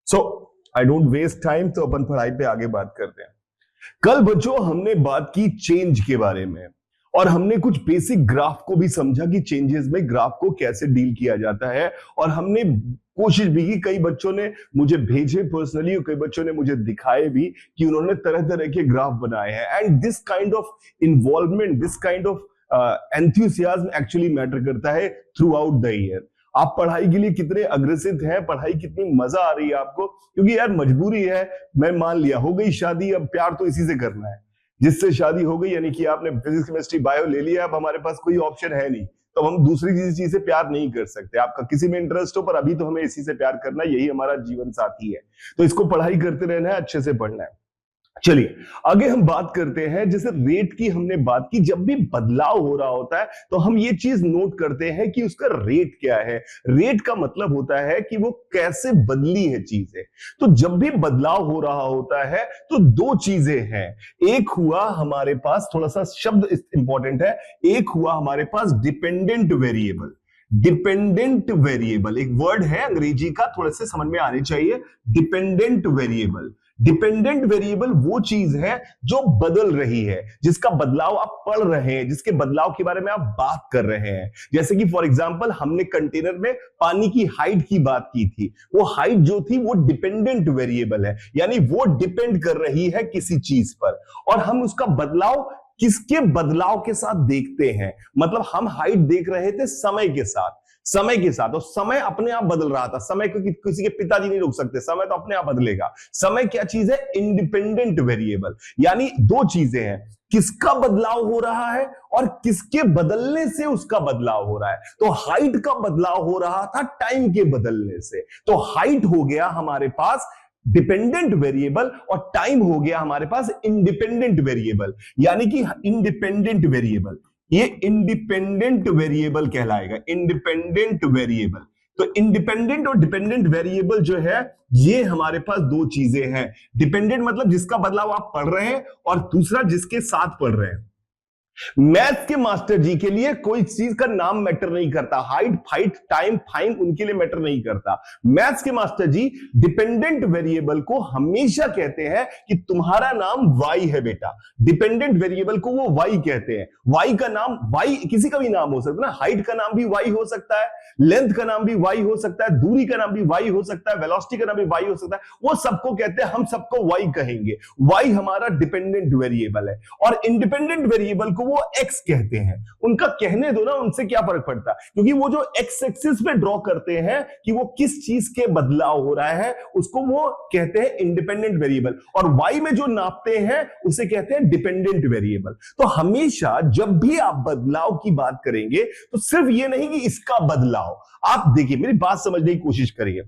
So I don't waste time, तो अपन पढ़ाई पे आगे बात करते हैं। कल बच्चों हमने बात की चेंज के बारे में और हमने कुछ बेसिक ग्राफ को भी समझा कि चेंजेस में ग्राफ को कैसे डील किया जाता है। और हमने कोशिश भी की, कई बच्चों ने मुझे भेजे पर्सनली और कई बच्चों ने मुझे दिखाए भी कि उन्होंने तरह तरह के ग्राफ बनाए हैं। And this kind of involvement, this kind of enthusiasm actually matter करता है थ्रू आउट द ईयर। आप पढ़ाई के लिए कितने अग्रेसिव हैं, पढ़ाई कितनी मजा आ रही है आपको, क्योंकि यार मजबूरी है। मैं मान लिया हो गई शादी, अब प्यार तो इसी से करना है। जिससे शादी हो गई यानी कि आपने फिजिक्स केमिस्ट्री बायो ले लिया, अब हमारे पास कोई ऑप्शन है नहीं, तो हम दूसरी किसी चीज से प्यार नहीं कर सकते। आपका किसी में इंटरेस्ट हो, पर अभी तो हमें इसी से प्यार करना है, यही हमारा जीवन साथी है। तो इसको पढ़ाई करते रहना है, अच्छे से पढ़ना है। चलिए आगे हम बात करते हैं। जैसे रेट की हमने बात की, जब भी बदलाव हो रहा होता है तो हम ये चीज नोट करते हैं कि उसका रेट क्या है। रेट का मतलब होता है कि वो कैसे बदली है चीजें। तो जब भी बदलाव हो रहा होता है तो दो चीजें हैं। एक हुआ हमारे पास, थोड़ा सा शब्द इंपॉर्टेंट है, एक हुआ हमारे पास डिपेंडेंट वेरिएबल। डिपेंडेंट वेरिएबल एक वर्ड है अंग्रेजी का, थोड़े से समझ में आने चाहिए। डिपेंडेंट वेरिएबल, डिपेंडेंट वेरिएबल वो चीज है जो बदल रही है, जिसका बदलाव आप पढ़ रहे हैं, जिसके बदलाव के बारे में आप बात कर रहे हैं। जैसे कि फॉर एग्जांपल हमने कंटेनर में पानी की हाइट की बात की थी। वो हाइट जो थी वो डिपेंडेंट वेरिएबल है, यानी वो डिपेंड कर रही है किसी चीज पर। और हम उसका बदलाव किसके बदलाव के साथ देखते हैं। मतलब हम हाइट देख रहे थे समय के साथ, समय के साथ, और समय अपने आप बदल रहा था। समय को किसी के पिताजी नहीं रोक सकते, समय तो अपने आप बदलेगा। समय क्या चीज है? Independent variable. यानी दो चीजें हैं, किसका बदलाव हो रहा है और किसके बदलने से उसका बदलाव हो रहा है। तो हाइट का बदलाव हो रहा था टाइम के बदलने से, तो हाइट हो गया हमारे पास डिपेंडेंट वेरिएबल और टाइम हो गया हमारे पास इंडिपेंडेंट वेरिएबल। यानी कि इंडिपेंडेंट वेरिएबल, ये इंडिपेंडेंट वेरिएबल कहलाएगा, इंडिपेंडेंट वेरिएबल। तो इंडिपेंडेंट और डिपेंडेंट वेरिएबल जो है, ये हमारे पास दो चीजें हैं। डिपेंडेंट मतलब जिसका बदलाव आप पढ़ रहे हैं, और दूसरा जिसके साथ पढ़ रहे हैं। मैथ्स के मास्टर जी के लिए कोई चीज का नाम मैटर नहीं करता, हाइट, फाइट, टाइम, फाइन उनके लिए मैटर नहीं करता। मैथ्स के मास्टर जी डिपेंडेंट वेरिएबल को हमेशा कहते हैं कि तुम्हारा नाम वाई है बेटा। डिपेंडेंट वेरिएबल को वो वाई कहते हैं। वाई का नाम, वाई किसी का भी नाम हो सकता है ना, हाइट का नाम भी वाई हो सकता है, लेंथ का नाम भी वाई हो सकता है, दूरी का नाम भी वाई हो सकता है, वेलोसिटी का नाम भी वाई हो सकता है। वो सबको कहते हैं, हम सबको वाई कहेंगे। वाई हमारा डिपेंडेंट वेरिएबल है। और इंडिपेंडेंट वेरिएबल को वो एक्स कहते हैं। उनका कहने दो ना, उनसे क्या फर्क पड़ता है, क्योंकि वो जो एक्स एक्सिस पे ड्रॉ करते हैं कि वो किस चीज के बदलाव हो रहा है, उसको वो कहते हैं इंडिपेंडेंट वेरिएबल। और वाई में जो नापते हैं उसे कहते हैं डिपेंडेंट वेरिएबल। तो हमेशा जब भी आप बदलाव की बात करेंगे तो सिर्फ ये नहीं कि इसका बदलाव, आप देखिए, मेरी बात समझने की कोशिश करिए।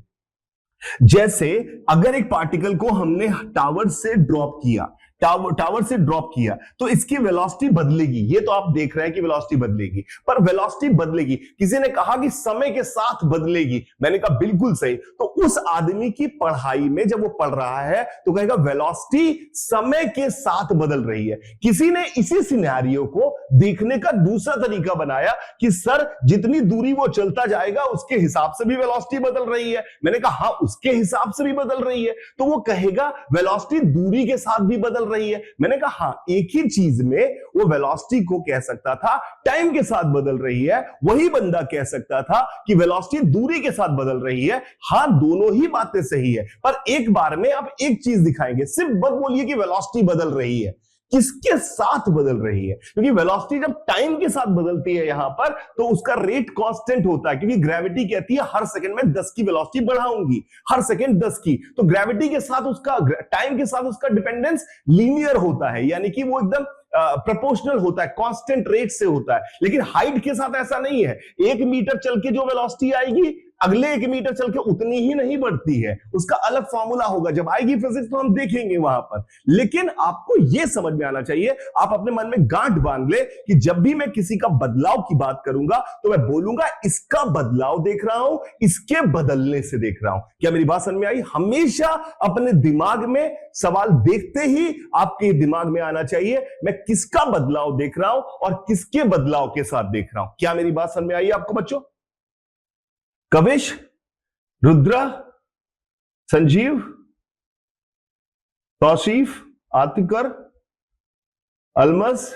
जैसे अगर एक पार्टिकल को हमने टावर से ड्रॉप किया, टावर से ड्रॉप किया, तो इसकी वेलोसिटी बदलेगी। ये तो आप देख रहे हैं कि वेलोसिटी बदलेगी, पर वेलोसिटी बदलेगी। किसी ने कहा कि समय के साथ बदलेगी, मैंने कहा बिल्कुल सही। तो उस आदमी की पढ़ाई में जब वो पढ़ रहा है तो कहेगा वेलोसिटी समय के साथ बदल रही है। किसी ने इसी सिनेरियो को देखने का दूसरा तरीका बनाया कि सर जितनी दूरी वो चलता जाएगा उसके हिसाब से भी वेलोसिटी बदल रही है। मैंने कहा हाँ, उसके हिसाब से भी बदल रही है। तो वो कहेगा वेलोसिटी दूरी के साथ भी बदल रही है। मैंने कहा हाँ, एक ही चीज में वो वेलोसिटी को कह सकता था टाइम के साथ बदल रही है, वही बंदा कह सकता था कि वेलोसिटी दूरी के साथ बदल रही है। हाँ, दोनों ही बातें सही है, पर एक बार में आप एक चीज दिखाएंगे, सिर्फ मत बोलिए कि वेलोसिटी बदल रही है। किसके साथ बदल रही है? क्योंकि वेलोसिटी जब टाइम के साथ बदलती है यहां पर, तो उसका रेट कांस्टेंट होता है, क्योंकि ग्रेविटी कहती है हर सेकंड में 10 की वेलोसिटी बढ़ाऊंगी, हर सेकंड 10 की। तो ग्रेविटी के साथ उसका, टाइम के साथ उसका डिपेंडेंस लीनियर होता है, यानी कि वो एकदम प्रोपोर्शनल होता है, कांस्टेंट रेट से होता है। लेकिन हाइट के साथ ऐसा नहीं है। 1 मीटर चल के जो वेलोसिटी आएगी, अगले 1 मीटर चल के उतनी ही नहीं बढ़ती है, उसका अलग फॉर्मूला होगा। जब आएगी फिजिक्स तो हम देखेंगे वहां पर। लेकिन आपको यह समझ में आना चाहिए, आप अपने मन में गांठ बांध ले कि जब भी मैं किसी का बदलाव की बात करूंगा तो मैं बोलूंगा इसका बदलाव देख रहा हूं, इसके बदलने से देख रहा हूं। क्या मेरी बात समझ में आई? हमेशा अपने दिमाग में सवाल देखते ही आपके दिमाग में आना चाहिए, मैं किसका बदलाव देख रहा हूं और किसके बदलाव के साथ देख रहा हूं। क्या मेरी बात समझ में आई आपको बच्चों? Kavish, Rudra, Sanjeev, Tauseef, Aatikar, Almas,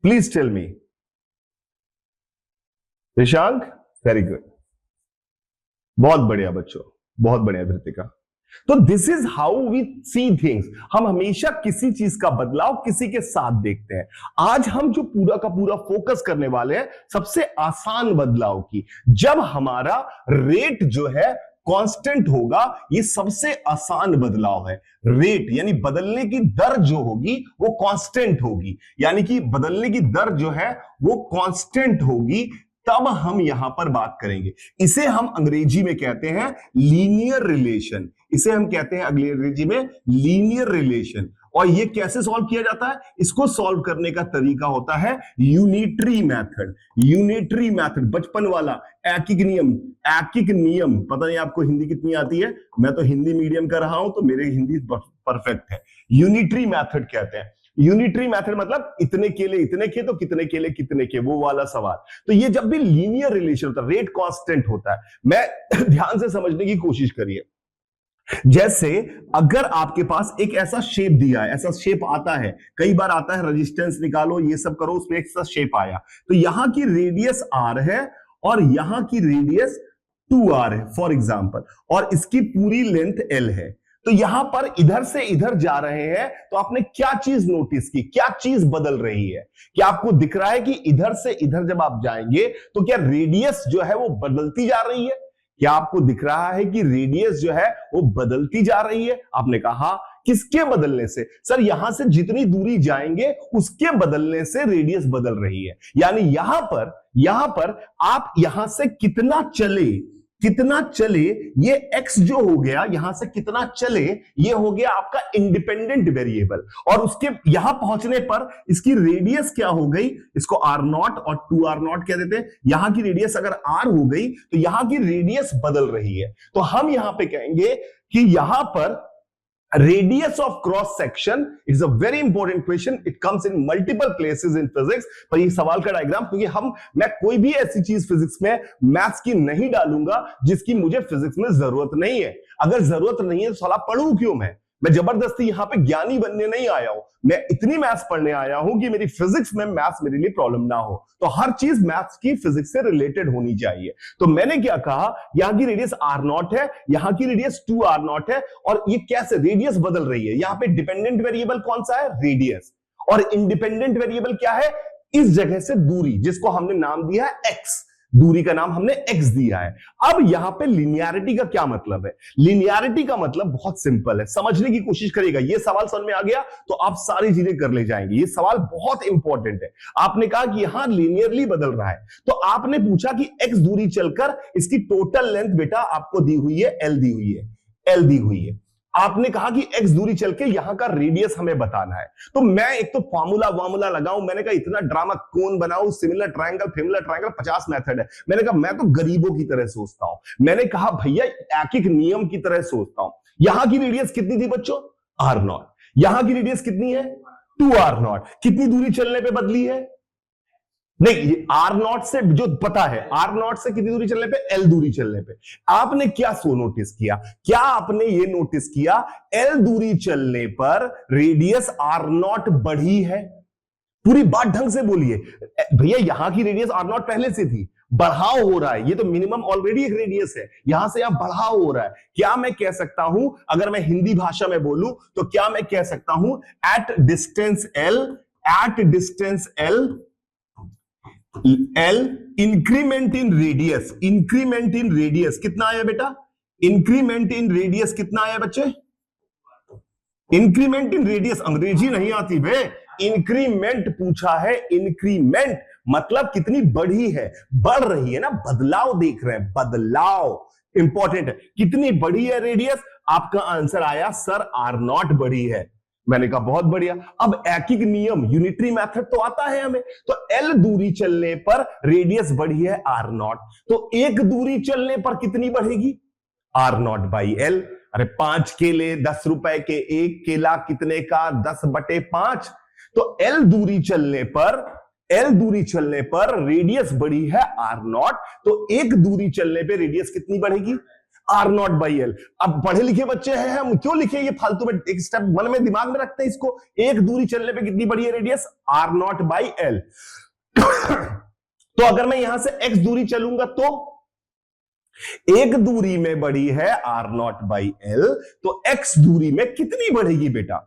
please tell me. Nishank, very good, बहुत बढ़िया बच्चों, बहुत बढ़िया धृतिका। तो this is how we see things. हम हमेशा किसी चीज का बदलाव किसी के साथ देखते हैं। आज हम जो पूरा का पूरा फोकस करने वाले हैं सबसे आसान बदलाव की। जब हमारा रेट जो है कांस्टेंट होगा, ये सबसे आसान बदलाव है। रेट यानी बदलने की दर जो होगी वो कांस्टेंट होगी, यानी कि बदलने की दर जो है वो कांस्टेंट होगी, तब हम यहां पर बात करेंगे। इसे हम अंग्रेजी में कहते हैं लीनियर रिलेशन। इसे हम कहते हैं अंग्रेजी में लीनियर रिलेशन। और ये कैसे सॉल्व किया जाता है? इसको सॉल्व करने का तरीका होता है यूनिटरी मेथड। यूनिटरी मेथड, बचपन वाला एकिक नियम। एकिक नियम, पता नहीं आपको हिंदी कितनी आती है, मैं तो हिंदी मीडियम का रहा हूं तो मेरे हिंदी परफेक्ट है। यूनिटरी मेथड कहते हैं। यूनिटरी मेथड मतलब इतने केले इतने के तो कितने केले कितने के, वो वाला सवाल। तो ये जब भी लीनियर रिलेशन होता है, रेट कांस्टेंट होता है। मैं ध्यान से समझने की कोशिश करिए। जैसे अगर आपके पास एक ऐसा शेप दिया है, ऐसा शेप आता है, कई बार आता है, रेजिस्टेंस निकालो, ये सब करो, उसमें एक शेप आया, तो यहां की रेडियस r है और यहां की रेडियस 2r है फॉर एग्जांपल, और इसकी पूरी लेंथ l है। तो यहां पर इधर से इधर जा रहे हैं, तो आपने क्या चीज नोटिस की, क्या चीज बदल रही है? क्या आपको दिख रहा है कि इधर से इधर जब आप जाएंगे तो क्या रेडियस जो है वो बदलती जा रही है? क्या आपको दिख रहा है कि रेडियस जो है वो बदलती जा रही है? आपने कहा किसके बदलने से? सर यहां से जितनी दूरी जाएंगे उसके बदलने से रेडियस बदल रही है। यानी यहां पर आप यहां से कितना चले, ये x जो हो गया, यहां से कितना चले, ये हो गया आपका इंडिपेंडेंट वेरिएबल। और उसके यहां पहुंचने पर इसकी रेडियस क्या हो गई, इसको r0 और 2r0 कह देते हैं। यहां की रेडियस अगर r हो गई तो यहां की रेडियस बदल रही है। तो हम यहां पे कहेंगे कि यहां पर radius of cross section is a very important question. It comes in multiple places in physics. पर ये सवाल का डायग्राम, क्योंकि मैं कोई भी ऐसी चीज फिजिक्स में मैथ्स की नहीं डालूंगा जिसकी मुझे फिजिक्स में जरूरत नहीं है। अगर जरूरत नहीं है तो साला पढ़ूं क्यों? मैं जबरदस्ती यहां पे ज्ञानी बनने नहीं आया हूं। मैं इतनी मैथ्स पढ़ने आया हूं कि मेरी फिजिक्स में मैथ्स मेरे लिए प्रॉब्लम ना हो। तो हर चीज मैथ्स की फिजिक्स से रिलेटेड होनी चाहिए। तो मैंने क्या कहा, यहां की रेडियस r0 है, यहां की रेडियस 2r0 है, और ये कैसे रेडियस बदल रही है? यहां पे डिपेंडेंट वेरिएबल कौन सा है? रेडियस। और इंडिपेंडेंट वेरिएबल क्या है? इस जगह से दूरी, जिसको हमने नाम दिया है x। दूरी का नाम हमने x दिया है। अब यहां पे लिनियरिटी का क्या मतलब है? लिनियरिटी का मतलब बहुत सिंपल है, समझने की कोशिश करिएगा। ये सवाल समझ में आ गया तो आप सारी चीजें कर ले जाएंगे। ये सवाल बहुत इंपॉर्टेंट है। आपने कहा कि यहां लिनियरली बदल रहा है, तो आपने पूछा कि x दूरी चलकर इसकी टोटल लेंथ बेटा आपको दी हुई है l दी हुई है। आपने कहा कि x दूरी चल के यहां का रेडियस हमें बताना है। तो मैं एक तो फॉर्मूला लगाऊं, मैंने कहा इतना ड्रामा कौन बनाऊं, similar triangle, familiar triangle, 50 method है। मैंने कहा मैं तो गरीबों की तरह सोचता हूं। मैंने कहा भैया एकिक नियम की तरह सोचता हूं। यहां की रेडियस कितनी थी बच्चों? r0। यहां की रेडियस कितनी है? 2r0। कितनी दूरी चलने पे बदली है? नहीं, r0 से जो पता है, r0 से कितनी दूरी चलने पे? l दूरी चलने पे। आपने क्या नोटिस किया? क्या आपने ये नोटिस किया l दूरी चलने पर रेडियस r0 बढ़ी है? पूरी बात ढंग से बोलिए भैया। यहां की रेडियस r0 पहले से थी, बढ़ाव हो रहा है। ये तो मिनिमम ऑलरेडी एक रेडियस है, यहां से यहां बढ़ाव हो रहा है। क्या मैं कह सकता हूं, अगर मैं हिंदी भाषा में बोलूं तो क्या मैं कह सकता हूं, at distance l increment in radius कितना आया बेटा? इंक्रीमेंट इन रेडियस कितना आया बच्चे? इंक्रीमेंट इन रेडियस, अंग्रेजी नहीं आती बे, इंक्रीमेंट पूछा है। इंक्रीमेंट मतलब कितनी बढ़ी है, बढ़ रही है ना, बदलाव देख रहे हैं, बदलाव इंपॉर्टेंट है। कितनी बढ़ी है रेडियस? आपका आंसर आया सर r0 बढ़ी है। मैंने कहा बहुत बढ़िया। अब एकिक नियम, यूनिटरी मेथड तो आता है हमें। तो l दूरी चलने पर रेडियस बढ़ी है r0, तो एक दूरी चलने पर कितनी बढ़ेगी? r0 by l। अरे 5 केले 10 रुपए के, एक केला कितने का? 10/5। तो l दूरी चलने पर रेडियस बढ़ी है r0, तो एक दूरी चलने पे रेडियस कितनी बढ़ेगी? R not by L. अब पढ़े लिखे बच्चे हैं हम, क्यों लिखे ये फालतू में, एक स्टेप मन में दिमाग में रखते हैं इसको। एक दूरी चलने पे कितनी बड़ी है radius, R not by L. तो अगर मैं यहां से x दूरी चलूंगा तो एक दूरी में बढ़ी है आर नॉट बाई एल, तो x दूरी में कितनी बढ़ेगी बेटा,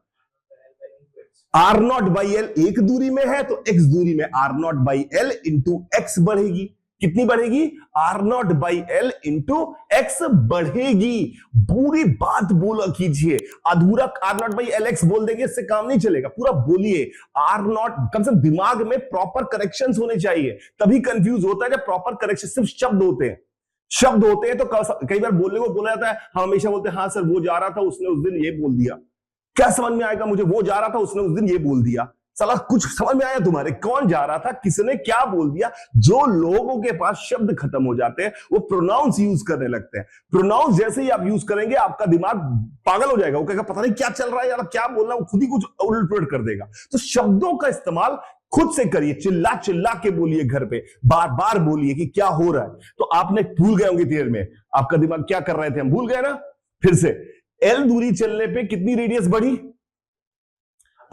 आर नॉट बाई एल एक दूरी में है तो x दूरी में R not by L into X बढ़ेगी। कितनी बढ़ेगी, R not by L into X बढ़ेगी। पूरी बात बोला कीजिए, अधूरा R not by L X बोल देंगे इससे काम नहीं चलेगा, पूरा बोलिए। आर नॉट, कम से कम दिमाग में प्रॉपर करेक्शंस होने चाहिए, तभी कंफ्यूज होता है जब प्रॉपर करेक्शन, सिर्फ शब्द होते हैं, शब्द होते हैं तो कई बार बोलने को बोला जाता है, हम हमेशा बोलते हैं हाँ सर वो जा रहा था उसने उस दिन ये बोल दिया। क्या समझ में आएगा मुझे, वो जा रहा था उसने उस दिन ये बोल दिया। साला कुछ समझ में आया तुम्हारे, कौन जा रहा था, किसने क्या बोल दिया। जो लोगों के पास शब्द खत्म हो जाते हैं वो प्रोनाउंस यूज करने लगते हैं। प्रोनाउंस जैसे ही आप यूज करेंगे आपका दिमाग पागल हो जाएगा, वो कहेगा पता नहीं क्या चल रहा है यार, क्या बोल रहा है, वो खुद ही कुछ उलट पुलट कर देगा। तो शब्दों का इस्तेमाल खुद से करिए, चिल्ला चिल्ला के बोलिए, घर पे बार बार बोलिए कि क्या हो रहा है। तो आपने भूल गए होंगे देर में, आपका दिमाग क्या कर रहे थे, हम भूल गए ना। फिर से एल दूरी चलने पे कितनी रेडियस बढ़ी,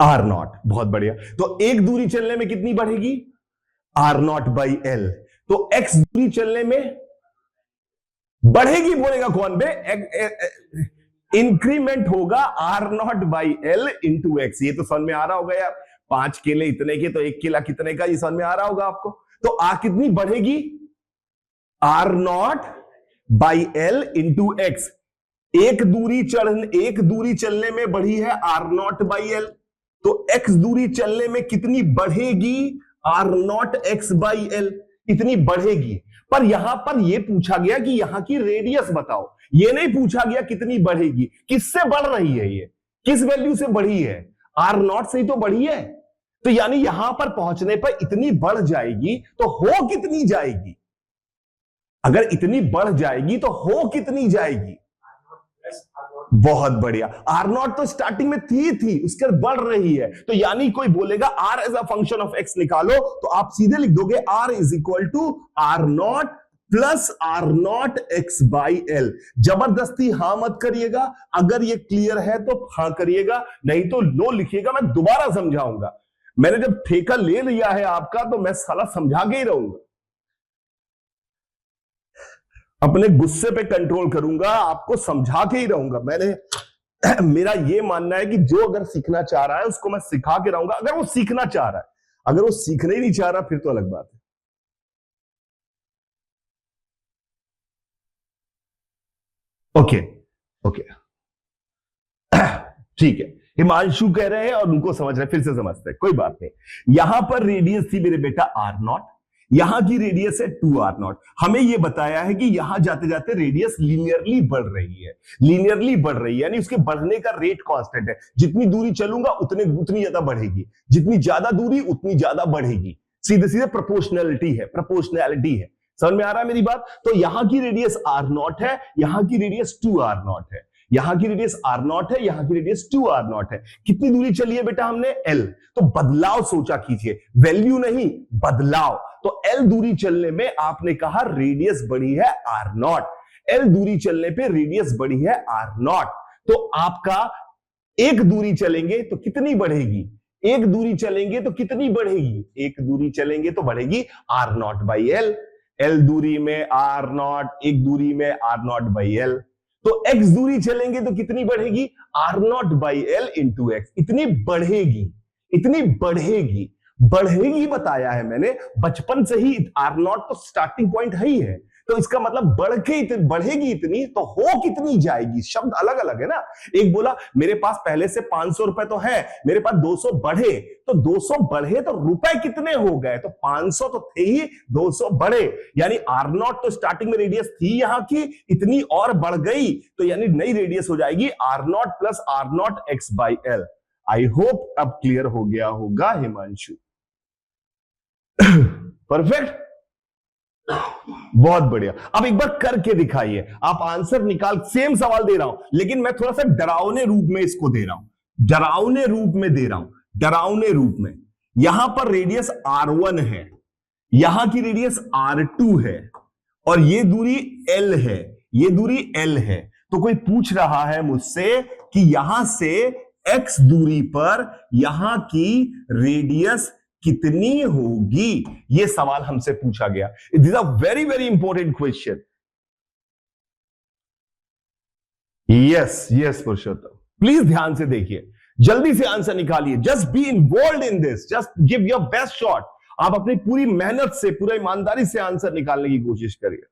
आर नॉट, बहुत बढ़िया। तो एक दूरी चलने में कितनी बढ़ेगी, आर नॉट बाई एल। तो एक्स दूरी चलने में बढ़ेगी, बोलेगा कौन बे, इंक्रीमेंट होगा R not by L into X. ये तो समझ में आ रहा होगा यार, 5 केले इतने के तो 1 केला कितने का, ये समझ में आ रहा होगा आपको। तो आ कितनी बढ़ेगी, R not by L into X. एक दूरी चलने में बढ़ी है आर नॉट बाई एल, तो एक्स दूरी चलने में कितनी बढ़ेगी, R not X by L, इतनी बढ़ेगी। पर यहां पर यह पूछा गया कि यहां की रेडियस बताओ, यह नहीं पूछा गया कितनी बढ़ेगी, किससे बढ़ रही है, ये किस वैल्यू से बढ़ी है, आर नॉट से ही तो बढ़ी है। तो यानी यहां पर पहुंचने पर इतनी बढ़ जाएगी तो हो कितनी जाएगी, अगर इतनी बढ़ जाएगी तो हो कितनी जाएगी, बहुत बढ़िया। आर नॉट तो स्टार्टिंग में थी उसके बाद बढ़ रही है, तो यानी कोई बोलेगा R as a function of X निकालो, तो आप सीधे लिख दोगे R is equal to R not plus R not X by L. जबरदस्ती हां मत करिएगा, अगर ये क्लियर है तो हां करिएगा, नहीं तो नो लिखिएगा, मैं दोबारा समझाऊंगा। मैंने जब ठेका ले लिया है आपका तो मैं साला समझा के ही रहूंगा, अपने गुस्से पे कंट्रोल करूंगा, आपको समझा के ही रहूंगा। मेरा ये मानना है कि जो अगर सीखना चाह रहा है उसको मैं सिखा के रहूंगा, अगर वो सीखना चाह रहा है। अगर वो सीखना ही नहीं चाह रहा फिर तो अलग बात है। ओके ओके ठीक है, हिमांशु कह रहे हैं और उनको समझ रहे हैं, फिर से समझते हैं, कोई बात नहीं। यहां पर रेडियस थी मेरे बेटा आर नॉट, यहां की रेडियस है 2r नॉट। हमें यह बताया है कि यहां जाते जाते रेडियस लीनियरली बढ़ रही है, लीनियरली बढ़ रही है, यानी उसके बढ़ने का रेट कांस्टेंट है। जितनी दूरी चलूंगा उतनी ज्यादा बढ़ेगी, जितनी ज्यादा दूरी उतनी ज्यादा बढ़ेगी। सीधे सीधे प्रोपोर्शनैलिटी है। समझ में आ रहा है मेरी बात। तो यहां की रेडियस आर नॉट है, यहां की रेडियस 2r नॉट है, यहां की रेडियस आर नॉट है, यहां की रेडियस 2r नॉट है। कितनी दूरी चली है बेटा हमने, l। तो बदलाव सोचा कीजिए, वैल्यू नहीं, बदलाव। तो l दूरी चलने में आपने कहा रेडियस बढ़ी है आर नॉट, l दूरी चलने पे रेडियस बढ़ी है आर नॉट। तो आपका एक दूरी चलेंगे तो कितनी बढ़ेगी, एक दूरी चलेंगे तो कितनी बढ़ेगी, एक दूरी चलेंगे तो बढ़ेगी R not by L. L दूरी में आर नॉट, एक दूरी में आर नॉट बाई एल। तो x दूरी चलेंगे तो कितनी बढ़ेगी, R not by L into X. इतनी बढ़ेगी बताया है मैंने, बचपन से ही आर नॉट तो स्टार्टिंग पॉइंट है ही है, तो इसका मतलब बढ़ेगी इतनी तो हो कितनी जाएगी। शब्द अलग अलग है ना, एक बोला मेरे पास पहले से 500 रुपए तो है, मेरे पास 200 बढ़े, तो 200 बढ़े तो रुपए कितने हो गए, तो 500 तो थे ही, 200 बढ़े, यानी आर नॉट तो स्टार्टिंग में रेडियस थी यहां की, इतनी और बढ़ गई, तो यानी नई रेडियस हो जाएगी R not plus R not X by L. I hope अब क्लियर हो गया होगा हिमांशु। परफेक्ट, बहुत बढ़िया। अब एक बार करके दिखाइए, आप आंसर निकाल, सेम सवाल दे रहा हूं लेकिन मैं थोड़ा सा डरावने रूप में इसको दे रहा हूं, डरावने रूप में। यहां पर रेडियस R1 है, यहां की रेडियस R2 है और ये दूरी L है, ये दूरी L है। तो कोई पूछ रहा है मुझसे कि यहां से x दूरी पर यहां की रेडियस कितनी होगी, ये सवाल हमसे पूछा गया। This a very very important question. Yes yes Purushottam, please ध्यान से देखिए, जल्दी से आंसर निकालिए। Just be involve in this, just give your best shot. आप अपनी पूरी मेहनत से, पूरी ईमानदारी से आंसर निकालने की कोशिश करिए,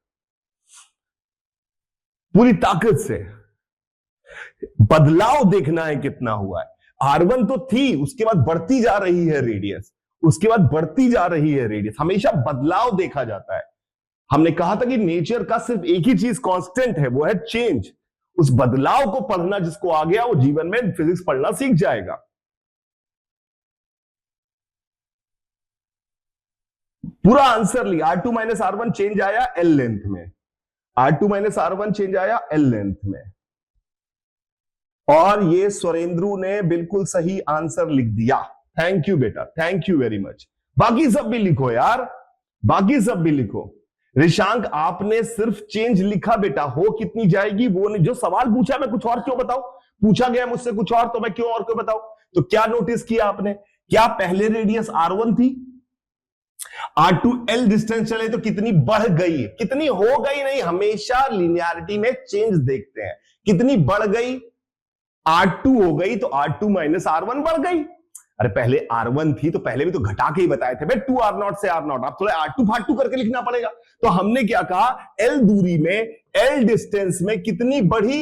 पूरी ताकत से। बदलाव देखना है कितना हुआ है। R1 तो थी, उसके बाद बढ़ती जा रही है रेडियस, उसके बाद बढ़ती जा रही है रेडियस। हमेशा बदलाव देखा जाता है। हमने कहा था कि नेचर का सिर्फ एक ही चीज कांस्टेंट है, वो है चेंज। उस बदलाव को पढ़ना जिसको आ गया, वो जीवन में फिजिक्स पढ़ना सीख जाएगा। पूरा आंसर लिया। R2 माइनस R1 चेंज आया L लेंथ में, R2 माइनस R1 चेंज आया L लेंथ में। और ये सुरेंद्रू ने बिल्कुल सही आंसर लिख दिया। थैंक यू बेटा, थैंक यू वेरी मच। बाकी सब भी लिखो यार, बाकी सब भी लिखो। ऋषांक, आपने सिर्फ चेंज लिखा बेटा, हो कितनी जाएगी वो नहीं। जो सवाल पूछा मैं कुछ और क्यों बताऊं, पूछा गया मुझसे कुछ और, तो मैं क्यों और क्यों बताऊं। तो क्या नोटिस किया आपने, क्या पहले रेडियस R1 थी, R2L डिस्टेंस चले तो कितनी बढ़ गई, कितनी हो गई नहीं। हमेशा लिनियरिटी में चेंज देखते हैं, कितनी बढ़ गई, R2 हो गई तो R2 माइनस R1 बढ़ गई। अरे पहले R1 थी तो पहले भी तो घटा के ही बताए थे भाई, 2R0 से R0, आप थोड़ा R2 फाटू करके लिखना पड़ेगा। तो हमने क्या कहा, L दूरी में, L डिस्टेंस में कितनी बढ़ी,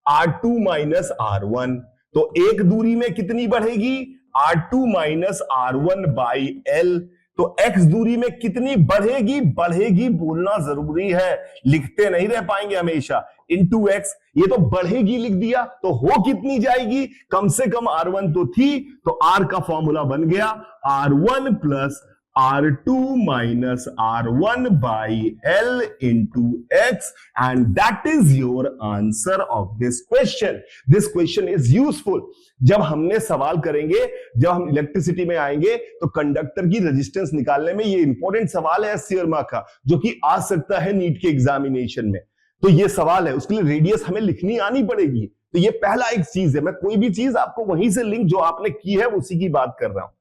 R2 माइनस R1। तो एक दूरी में कितनी बढ़ेगी, R2 minus R1 by L। तो x दूरी में कितनी बढ़ेगी, बढ़ेगी बोलना जरूरी है, लिखते नहीं रह पाएंगे हमेशा। इंटू x, ये तो बढ़ेगी लिख दिया, तो हो कितनी जाएगी, कम से कम R1 तो थी, तो R का फॉर्मूला बन गया R1 plus R2 minus R1 by L into x, and that is your answer of this question. This question is useful. जब हमने सवाल करेंगे, जब हम इलेक्ट्रिसिटी में आएंगे, तो कंडक्टर की रेजिस्टेंस निकालने में ये इंपॉर्टेंट सवाल है सिरमा का, जो कि आ सकता है नीट के एग्जामिनेशन में। तो ये सवाल है, उसके लिए रेडियस हमें लिखनी आनी पड़ेगी। तो ये पहला एक चीज है। मैं कोई भी चीज आपको वहीं से लिंक जो आपने की है उसी की बात कर रहा हूं।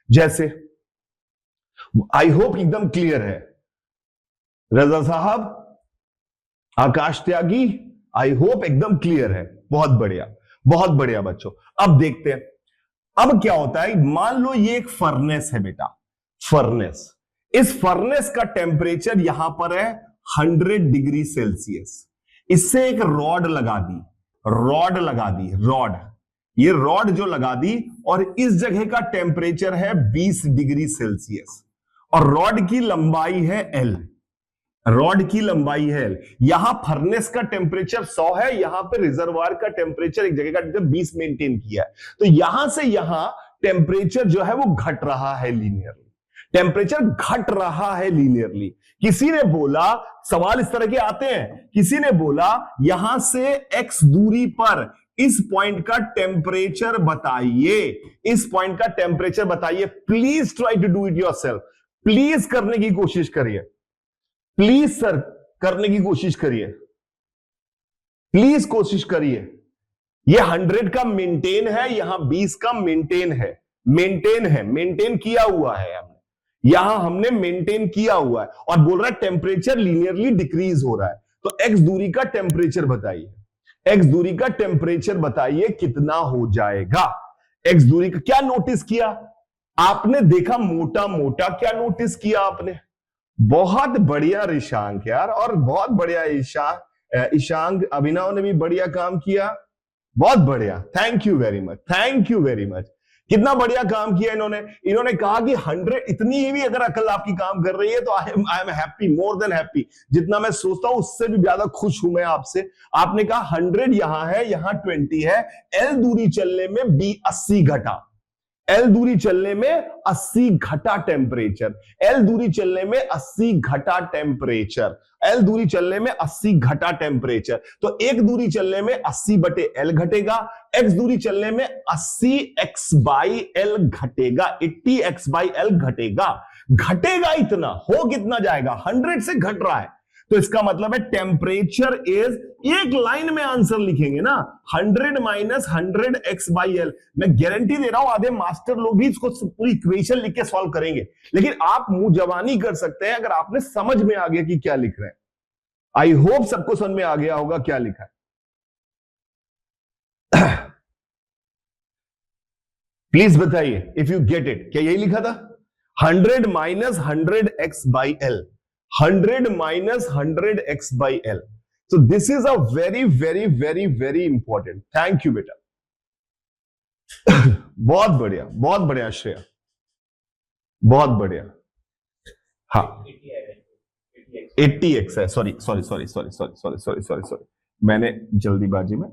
जैसे आई होप एकदम क्लियर है, रजा साहब, आकाश त्यागी, आई होप एकदम क्लियर है। बहुत बढ़िया, बहुत बढ़िया बच्चों। अब देखते हैं अब क्या होता है। मान लो ये एक फर्नेस है बेटा, फर्नेस। इस फर्नेस का टेम्परेचर यहां पर है 100 डिग्री सेल्सियस। इससे एक रॉड लगा दी, रॉड लगा दी, रॉड, ये रॉड जो लगा दी, और इस जगह का टेम्परेचर है 20 डिग्री सेल्सियस, और रॉड की लंबाई है L, रॉड की लंबाई है L। यहां फर्नेस का टेम्परेचर 100 है, यहां पे रिजर्वायर का टेम्परेचर एक जगह का 20 मेंटेन किया है। तो यहां से यहां टेम्परेचर जो है वो घट रहा है लीनियरली, टेम्परेचर घट रहा है लीनियरली। किसी ने बोला, सवाल इस तरह के आते हैं, किसी ने बोला यहां से x दूरी पर इस पॉइंट का टेम्परेचर बताइए, इस पॉइंट का टेम्परेचर बताइए। Please try to do it yourself, please करने की कोशिश करिए, प्लीज सर करने की कोशिश करिए, प्लीज कोशिश करिए। ये 100 का मेंटेन है, यहां 20 का मेंटेन है, मेंटेन है, मेंटेन किया हुआ है हमने, यहां हमने मेंटेन किया हुआ है, और बोल रहा है टेम्परेचर लीनियरली डिक्रीज हो रहा है। तो x दूरी का टेम्परेचर बताइए, x दूरी का टेम्परेचर बताइए कितना हो जाएगा। x दूरी का क्या नोटिस किया आपने, देखा मोटा मोटा, क्या नोटिस किया आपने। बहुत बढ़िया ऋषांक यार, और बहुत बढ़िया ईशांक, अभिनव ने भी बढ़िया काम किया, बहुत बढ़िया, thank you very much, thank you very much. कितना बढ़िया काम किया इन्होंने। इन्होंने कहा कि 100, इतनी भी अगर अकल आपकी काम कर रही है तो I am happy, more than happy. जितना मैं सोचता हूं उससे भी ज्यादा खुश हूं मैं आपसे। आपने कहा 100 यहां है, यहां 20 है, L दूरी चलने में 80 घटा, L दूरी चलने में 80 घटा टेम्परेचर, L दूरी चलने में 80 घटा टेम्परेचर, L दूरी चलने में 80 घटा टेम्परेचर। तो एक दूरी चलने में 80 बटे L घटेगा, x दूरी चलने में 80x बाई L घटेगा, 80x बाई L घटेगा। घटेगा इतना, हो कितना जाएगा, 100 से घट रहा है। तो इसका मतलब है टेम्परेचर इज, एक लाइन में आंसर लिखेंगे ना, 100 माइनस 100 एक्स बाई एल। मैं गारंटी दे रहा हूं आधे मास्टर लोग भी इसको पूरी इक्वेशन लिख के सॉल्व करेंगे, लेकिन आप मुंह जबानी कर सकते हैं अगर आपने समझ में आ गया कि क्या लिख रहे हैं। आई होप सबको समझ में आ गया होगा क्या लिखा है। प्लीज बताइए इफ यू गेट इट, क्या यही लिखा था? 100 minus 100 x by L, 100 minus 100 x by L. So this is a very very very very important. Thank you बेटा। बहुत बढ़िया श्रेया, बहुत बढ़िया। हाँ 80x है, सॉरी, मैंने जल्दीबाजी में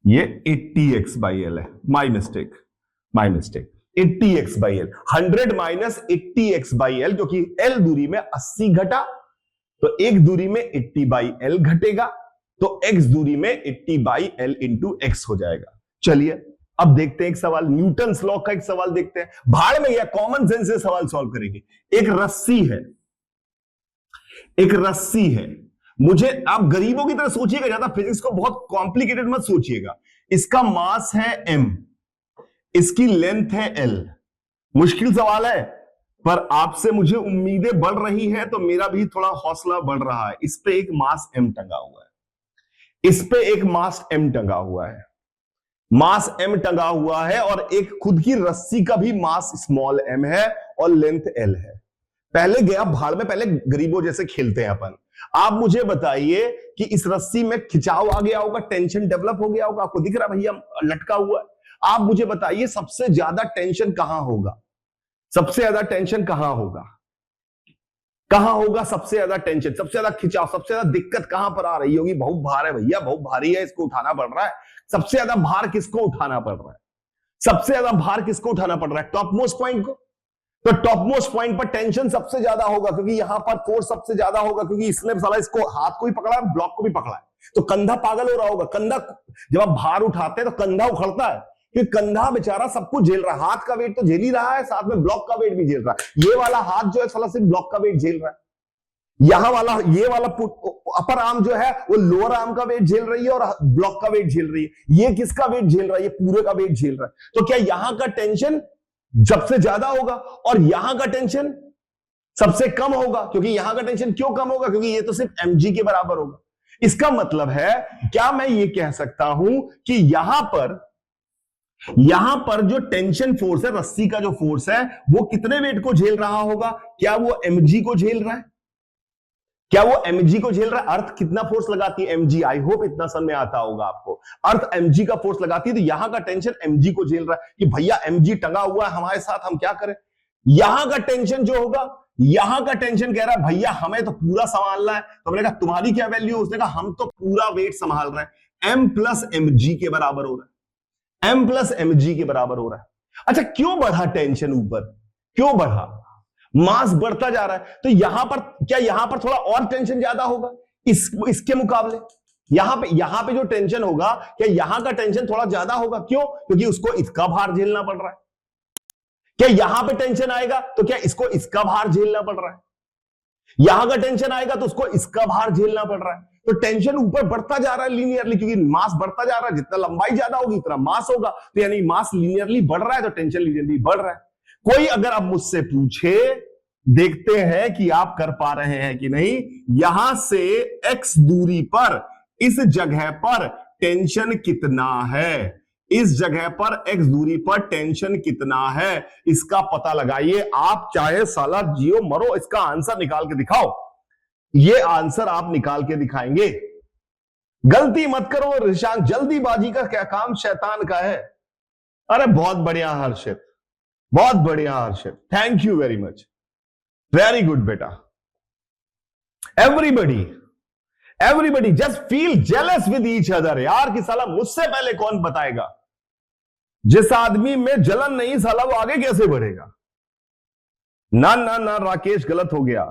ये 80x बाई एल है, my mistake 80x by L, 100 minus 80x by L, क्योंकि एल दूरी में 80 घटा तो एक दूरी में 80 बाई एल घटेगा, तो x दूरी में 80 बाई एल इंटू एक्स हो जाएगा। चलिए अब देखते हैं एक सवाल, न्यूटन लॉ का एक सवाल देखते हैं। भाड़ में या कॉमन सेंस से सवाल सॉल्व करेंगे। एक रस्सी है, मुझे, आप गरीबों की तरह सोचिएगा, ज्यादा फिजिक्स को बहुत कॉम्प्लिकेटेड मत सोचिएगा। इसका मास है m, इसकी लेंथ है l। मुश्किल सवाल है पर आपसे मुझे उम्मीदें बढ़ रही हैं तो मेरा भी थोड़ा हौसला बढ़ रहा है। इस पे एक मास m टंगा हुआ है, इस पे एक मास m टंगा हुआ है, मास m टंगा हुआ है, और एक खुद की रस्सी का भी मास स्मॉल m है और लेंथ l है। पहले गया भाड़ में, पहले गरीबों जैसे खेलते हैं अपन। आप मुझे बताइए कि इस रस्सी में खिंचाव आ गया होगा, टेंशन डेवलप हो गया होगा, आपको दिख रहा भैया लटका हुआ है। आप मुझे बताइए सबसे ज्यादा टेंशन कहां होगा, सबसे ज्यादा टेंशन कहां होगा, सबसे ज्यादा टेंशन, सबसे ज्यादा खिंचाव, सबसे ज्यादा दिक्कत कहां पर आ रही होगी? बहुत भार है भैया, बहुत भारी है, इसको उठाना पड़ रहा है। सबसे ज्यादा भार किसको उठाना पड़ रहा है? सबसे ज्यादा भार किसको उठाना पड़ रहा है? टॉप मोस्ट पॉइंट को। तो टॉप मोस्ट पॉइंट पर टेंशन सबसे ज्यादा होगा, क्योंकि यहां पर फोर्स सबसे ज्यादा होगा, क्योंकि इसने साला इसको हाथ को भी पकड़ा है, ब्लॉक को भी पकड़ा है, तो कंधा पागल हो रहा होगा। कंधा, जब आप भार उठाते हैं तो कंधा उखड़ता है, कि कंधा बेचारा सब कुछ झेल रहा है, हाथ का वेट तो झेल ही रहा है, साथ में ब्लॉक का वेट भी झेल रहा है। ये वाला हाथ जो है साला सिर्फ ब्लॉक का वेट झेल रहा है, यहां वाला, ये वाला अपर आर्म जो है वो लोअर आर्म का वेट झेल रही है और ब्लॉक का वेट झेल रही है। ये किसका वेट झेल रहा है? ये पूरे का वेट झेल रहा है। तो क्या यहां का टेंशन सबसे ज्यादा होगा और यहां का टेंशन सबसे कम होगा? क्योंकि यहां का टेंशन क्यों कम होगा? क्योंकि ये तो सिर्फ mg के बराबर होगा। इसका मतलब है, क्या मैं ये कह सकता हूं कि यहां पर जो टेंशन फोर्स है, रस्सी का जो फोर्स है, वो कितने वेट को झेल रहा होगा? क्या वो mg को झेल रहा है? क्या वो mg को झेल रहा है? अर्थ कितना फोर्स लगाती है? mg। आई होप इतना समझ में आता होगा आपको। अर्थ mg का फोर्स लगाती है, तो यहां का टेंशन mg को झेल रहा है कि भैया mg टंगा हुआ है हमारे साथ, हम क्या करें? यहां का टेंशन जो होगा, यहां का टेंशन कह रहा है भैया हमें तो पूरा संभालना है। तो मैंने कहा तुम्हारी क्या वैल्यू? उसने कहा हम तो पूरा वेट संभाल रहे हैं। m प्लस mg के बराबर हो रहा है, m प्लस mg के बराबर हो रहा है। अच्छा, क्यों बढ़ा टेंशन ऊपर? क्यों बढ़ा? मास बढ़ता जा रहा है, तो यहां पर, क्या यहां पर थोड़ा और टेंशन ज्यादा होगा इसके मुकाबले? यहां पे जो टेंशन होगा, क्या यहां का टेंशन थोड़ा ज्यादा होगा? क्यों? क्योंकि उसको इसका भार झेलना पड़ रहा है। क्या यहां पे टेंशन आएगा तो क्या इसको इसका भार झेलना पड़ रहा है? यहां का टेंशन आएगा तो उसको इसका भार झेलना पड़ रहा है। तो टेंशन ऊपर बढ़ता जा रहा है लीनियरली, क्योंकि मास बढ़ता जा रहा है। जितना लंबाई ज्यादा होगी उतना मास होगा, तो यानी मास लीनियरली बढ़ रहा है, तो टेंशन लीनियरली बढ़ रहा है। कोई अगर आप मुझसे पूछे, देखते हैं कि आप कर पा रहे हैं कि नहीं, यहां से x दूरी पर इस जगह पर टेंशन कितना है, इस जगह पर x दूरी पर टेंशन कितना है, इसका पता लगाइए। आप चाहे साला जियो मरो, इसका आंसर निकाल के दिखाओ। ये आंसर आप निकाल के दिखाएंगे। गलती मत करो ऋषांक, जल्दीबाजी का क्या काम शैतान का है। अरे बहुत बढ़िया हर्षित, बहुत बढ़िया Harshit, thank you very much, very good बेटा। Everybody just feel jealous with each other यार, कि साला मुझसे पहले कौन बताएगा। जिस आदमी में जलन नहीं साला वो आगे कैसे बढ़ेगा? ना ना ना राकेश, गलत हो गया।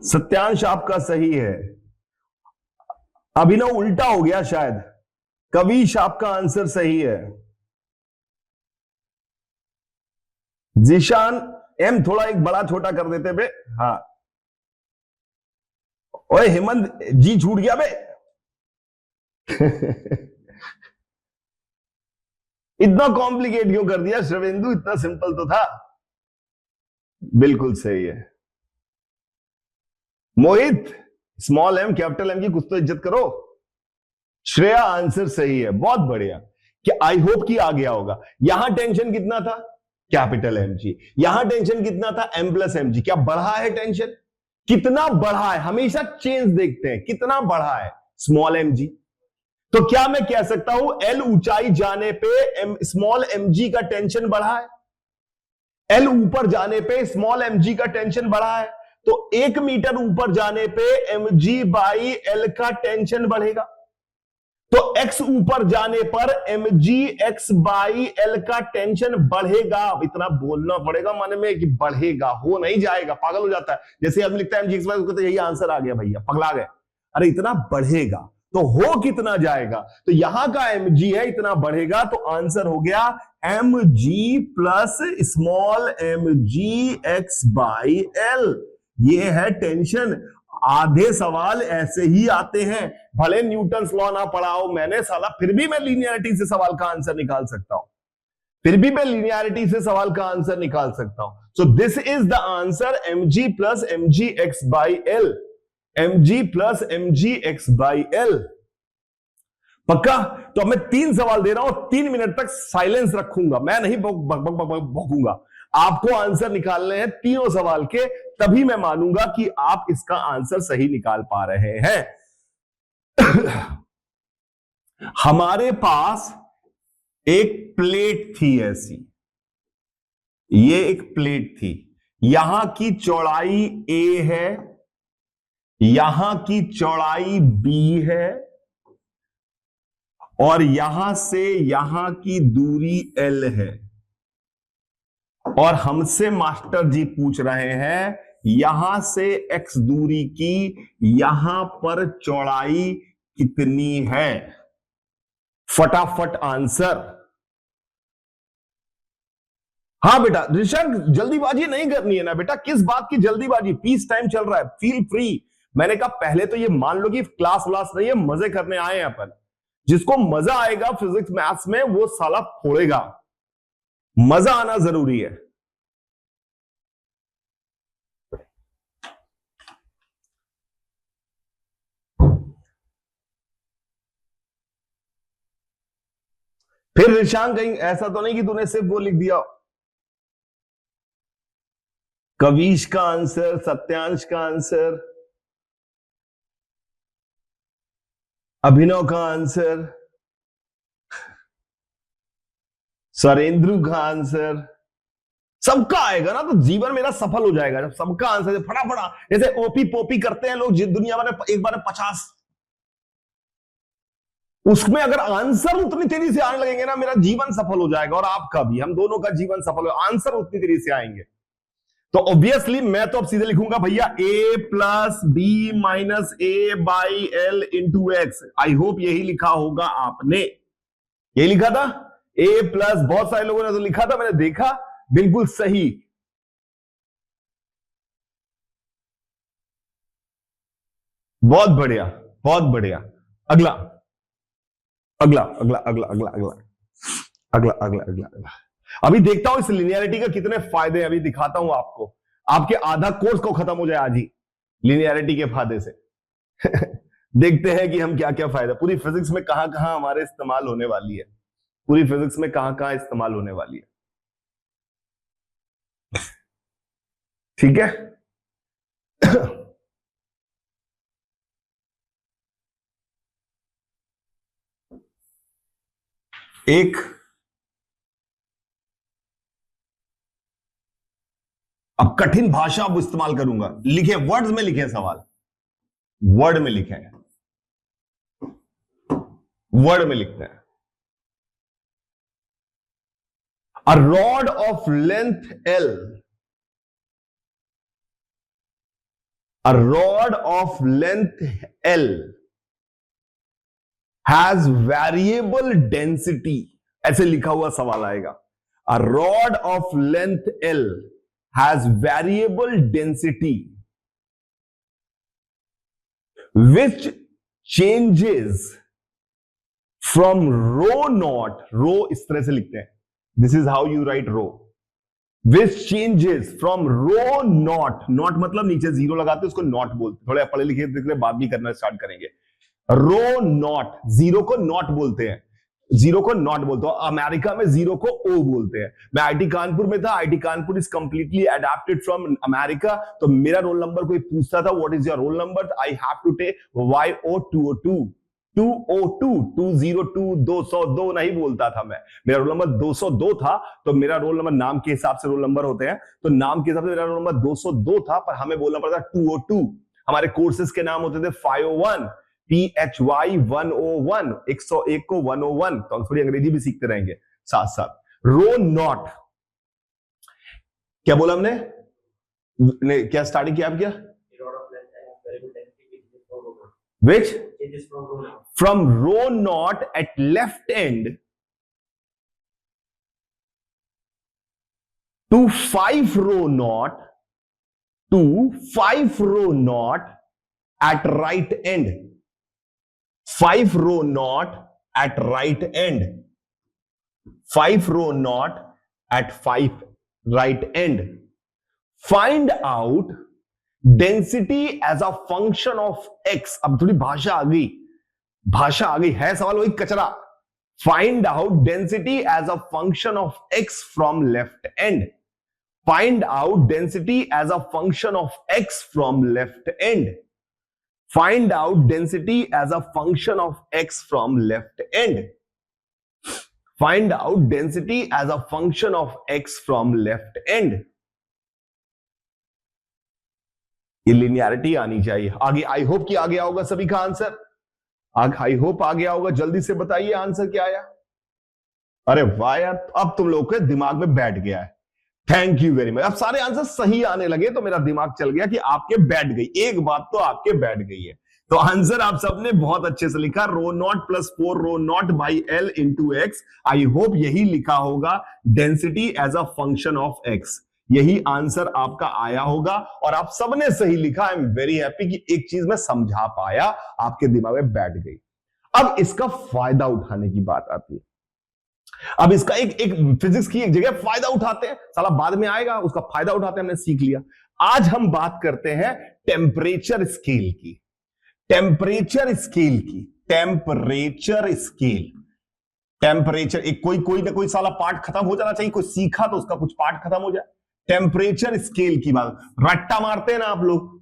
सत्यांश आपका सही है, अभिनव उल्टा हो गया शायद। कविश आपका आंसर सही है। जीशान एम थोड़ा एक बड़ा छोटा कर देते बे। हाँ, ओए हेमंत जी छूट गया बे। इतना कॉम्प्लिकेट क्यों कर दिया श्रवेंदु, इतना सिंपल तो था। बिल्कुल सही है मोहित, स्मॉल एम कैपिटल एम की कुछ तो इज्जत करो। श्रेया आंसर सही है, बहुत बढ़िया। कि आई होप कि आ गया होगा। यहां टेंशन कितना था, कैपिटल एम जी। यहां टेंशन कितना था, एम प्लस एम जी। क्या बढ़ा है टेंशन, कितना बढ़ा है, हमेशा चेंज देखते हैं, कितना बढ़ा है, स्मॉल एम जी। तो क्या मैं कह सकता हूं एल ऊंचाई जाने पे स्मॉल एम जी का टेंशन बढ़ा है, एल ऊपर जाने पे स्मॉल एम जी का टेंशन बढ़ा है, तो 1 मीटर ऊपर जाने पे एम जी बाई एल का टेंशन बढ़ेगा। तो x ऊपर जाने पर M G x by L का टेंशन बढ़ेगा। इतना बोलना पड़ेगा मन में कि बढ़ेगा, हो नहीं जाएगा, पागल हो जाता है। जैसे आदमी लिखता है एम जी एक्स बाई, उसको तो यही आंसर आ गया भैया, पगला गए। अरे इतना बढ़ेगा तो हो कितना जाएगा, तो यहां का एम जी है, इतना बढ़ेगा, तो आंसर हो गया M G plus small M G x by L. ये है टेंशन। आधे सवाल ऐसे ही आते हैं, भले न्यूटन्स लॉ ना पढ़ाओ मैंने साला, फिर भी मैं लीनियरिटी से सवाल का आंसर निकाल सकता हूं, फिर भी मैं लीनियरिटी से सवाल का आंसर निकाल सकता हूं। So this is the answer, M G plus M G x by L, M G plus M G x by L. पक्का? तो अब मैं 3 सवाल दे रहा हूं, 3 मिनट तक साइलेंस रखूंगा, मैं नहीं भौंकूंगा। आपको आंसर निकालने हैं तीनों सवाल के, तभी मैं मानूंगा कि आप इसका आंसर सही निकाल पा रहे हैं। हमारे पास एक प्लेट थी ऐसी, ये एक प्लेट थी, यहां की चौड़ाई ए है, यहां की चौड़ाई बी है, और यहां से यहां की दूरी एल है। और हमसे मास्टर जी पूछ रहे हैं यहां से x दूरी की यहां पर चौड़ाई कितनी है। फटाफट आंसर। हाँ बेटा ऋषभ, जल्दीबाजी नहीं करनी है ना बेटा, किस बात की जल्दीबाजी, पीस टाइम चल रहा है, फील फ्री। मैंने कहा पहले तो ये मान लो कि क्लास व्लास नहीं है, मजे करने आए हैं अपन। जिसको मजा आएगा फिजिक्स मैथ्स में वो साला फोड़ेगा, मजा आना जरूरी है। फिर ऋषांक कहीं ऐसा तो नहीं कि तूने सिर्फ वो लिख दिया। कविश का आंसर, सत्यांश का आंसर, अभिनव का आंसर, सरेंद्र का आंसर, सबका आएगा ना तो जीवन मेरा सफल हो जाएगा जब सबका आंसर फटाफटा। जैसे ओपी पोपी करते हैं लोग दुनिया भर में, एक बार 50, उसमें अगर आंसर उतनी तेजी से आने लगेंगे ना मेरा जीवन सफल हो जाएगा, और आपका भी, हम दोनों का जीवन सफल हो, आंसर उतनी तेजी से आएंगे। तो ऑब्वियसली मैं तो अब सीधे लिखूंगा भैया a plus B minus A by L into x. I hope यही लिखा होगा आपने, यही लिखा था a प्लस, बहुत सारे लोगों ने तो लिखा था, मैंने देखा, बिल्कुल सही। बहुत बढ़िया, बहुत बढ़िया। अगला अगला अगला अगला अगला अगला अगला अगला अगला अगला। अभी देखता हूं इस लिनियरिटी का कितने फायदे हैं, अभी दिखाता हूं आपको। आपके आधा कोर्स को खत्म हो जाए आज ही लिनियरिटी के फायदे से। देखते हैं कि हम क्या क्या फायदा, पूरी फिजिक्स में कहां कहां हमारे इस्तेमाल होने वाली है, पूरी फिजिक्स में कहां कहां इस्तेमाल होने वाली है। ठीक है। एक अब कठिन भाषा अब इस्तेमाल करूंगा, लिखे वर्ड्स में लिखे सवाल, वर्ड में लिखे, वर्ड में लिखते हैं। A rod of length L, a rod of length L has variable density, ऐसे लिखा हुआ सवाल आएगा। A rod of length L has variable density which changes from rho naught, rho इस तरह से लिखते हैं, this is how you write rho, which changes from rho naught, naught मतलब नीचे जीरो लगाते उसको नॉट बोलते, थोड़े पढ़े लिखे दिख रहे बात भी करना स्टार्ट करेंगे। रो नॉट, जीरो को नॉट बोलते हैं, जीरो को नॉट बोलते हो, अमेरिका में जीरो को ओ बोलते हैं। मैं आईटी कानपुर में था, IIT Kanpur is completely adapted from America, तो मेरा रोल नंबर कोई पूछता था what is your roll number, I have to take YO202 202 202 202 नहीं बोलता था मैं, मेरा रोल नंबर 202 था, तो मेरा रोल नंबर नाम के हिसाब से रोल नंबर होते हैं, तो नाम के हिसाब से मेरा रोल नंबर 202 था, पर हमें बोलना पड़ता 202। हमारे कोर्सेज के नाम होते थे 501 PHY 101, 101 को 101, तो हम थोड़ी अंग्रेजी भी सीखते रहेंगे साथ साथ। रो नॉट, क्या बोला हमने, क्या स्टार्टिंग किया आप, क्या which from rho naught at left end to 5 rho naught to 5 rho naught at right end, 5 rho naught at right end, 5 rho naught at 5 right end. Find out density as a function of x. अब थोड़ी भाषा आ गई, भाषा आ गई है, सवाल वही कचरा। Find out density as a function of x from left end, find out density as a function of x from left end, find out density as a function of x from left end, find out density as a function of x from left end. ये linearity आनी चाहिए आगे। I hope कि आ गया होगा सभी का answer, I hope आ गया होगा। जल्दी से बताइए आंसर क्या आया। अरे वाह यार, अब तुम लोग के दिमाग में बैठ गया है, थैंक यू वेरी मच। अब सारे आंसर सही आने लगे तो मेरा दिमाग चल गया कि आपके बैठ गई, एक बात तो आपके बैठ गई है। तो आंसर आप सबने बहुत अच्छे से लिखा, rho naught plus 4 rho naught by L into x. I hope यही लिखा होगा density as a function of x, यही आंसर आपका आया होगा और आप सबने सही लिखा। आई एम वेरी हैप्पी कि एक चीज मैं समझा पाया, आपके दिमाग में बैठ गई। अब इसका फायदा उठाने की बात आती है। अब इसका एक फिजिक्स की एक जगह फायदा उठाते हैं, साला बाद में आएगा, उसका फायदा उठाते हैं, हमने सीख लिया। आज हम बात करते हैं टेम्परेचर स्केल की, टेम्परेचर स्केल की, टेम्परेचर स्केल। टेम्परेचर एक कोई ना कोई साला पार्ट खत्म हो जाना चाहिए, कोई सीखा तो उसका कुछ पार्ट खत्म हो जाए। टेम्परेचर स्केल की बात, रट्टा मारते हैं ना आप लोग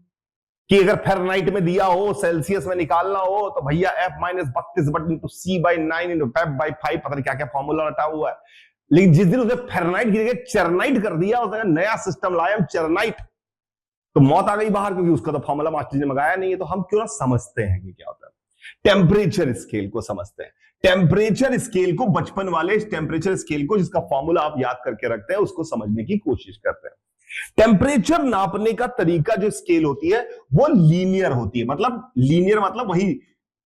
कि अगर फ़ारेनहाइट में दिया हो, सेल्सियस में निकालना हो तो भैया F-32/C/9 इंटू F/5, पता नहीं क्या क्या फॉर्मूला रटा हुआ है। लेकिन जिस दिन उसे फ़ारेनहाइट की जगह चरनाइट कर दिया, उसने नया सिस्टम लाया चरनाइट, तो मौत आ गई बाहर, क्योंकि उसका तो फॉर्मूला मास्टर ने मंगाया नहीं है। तो हम क्यों ना समझते हैं कि क्या होता है, टेम्परेचर स्केल को समझते हैं। टेम्परेचर स्केल को, बचपन वाले टेम्परेचर स्केल को जिसका फॉर्मूला आप याद करके रखते हैं, उसको समझने की कोशिश करते हैं। टेम्परेचर नापने का तरीका जो स्केल होती है वो लीनियर होती है, मतलब लीनियर मतलब वही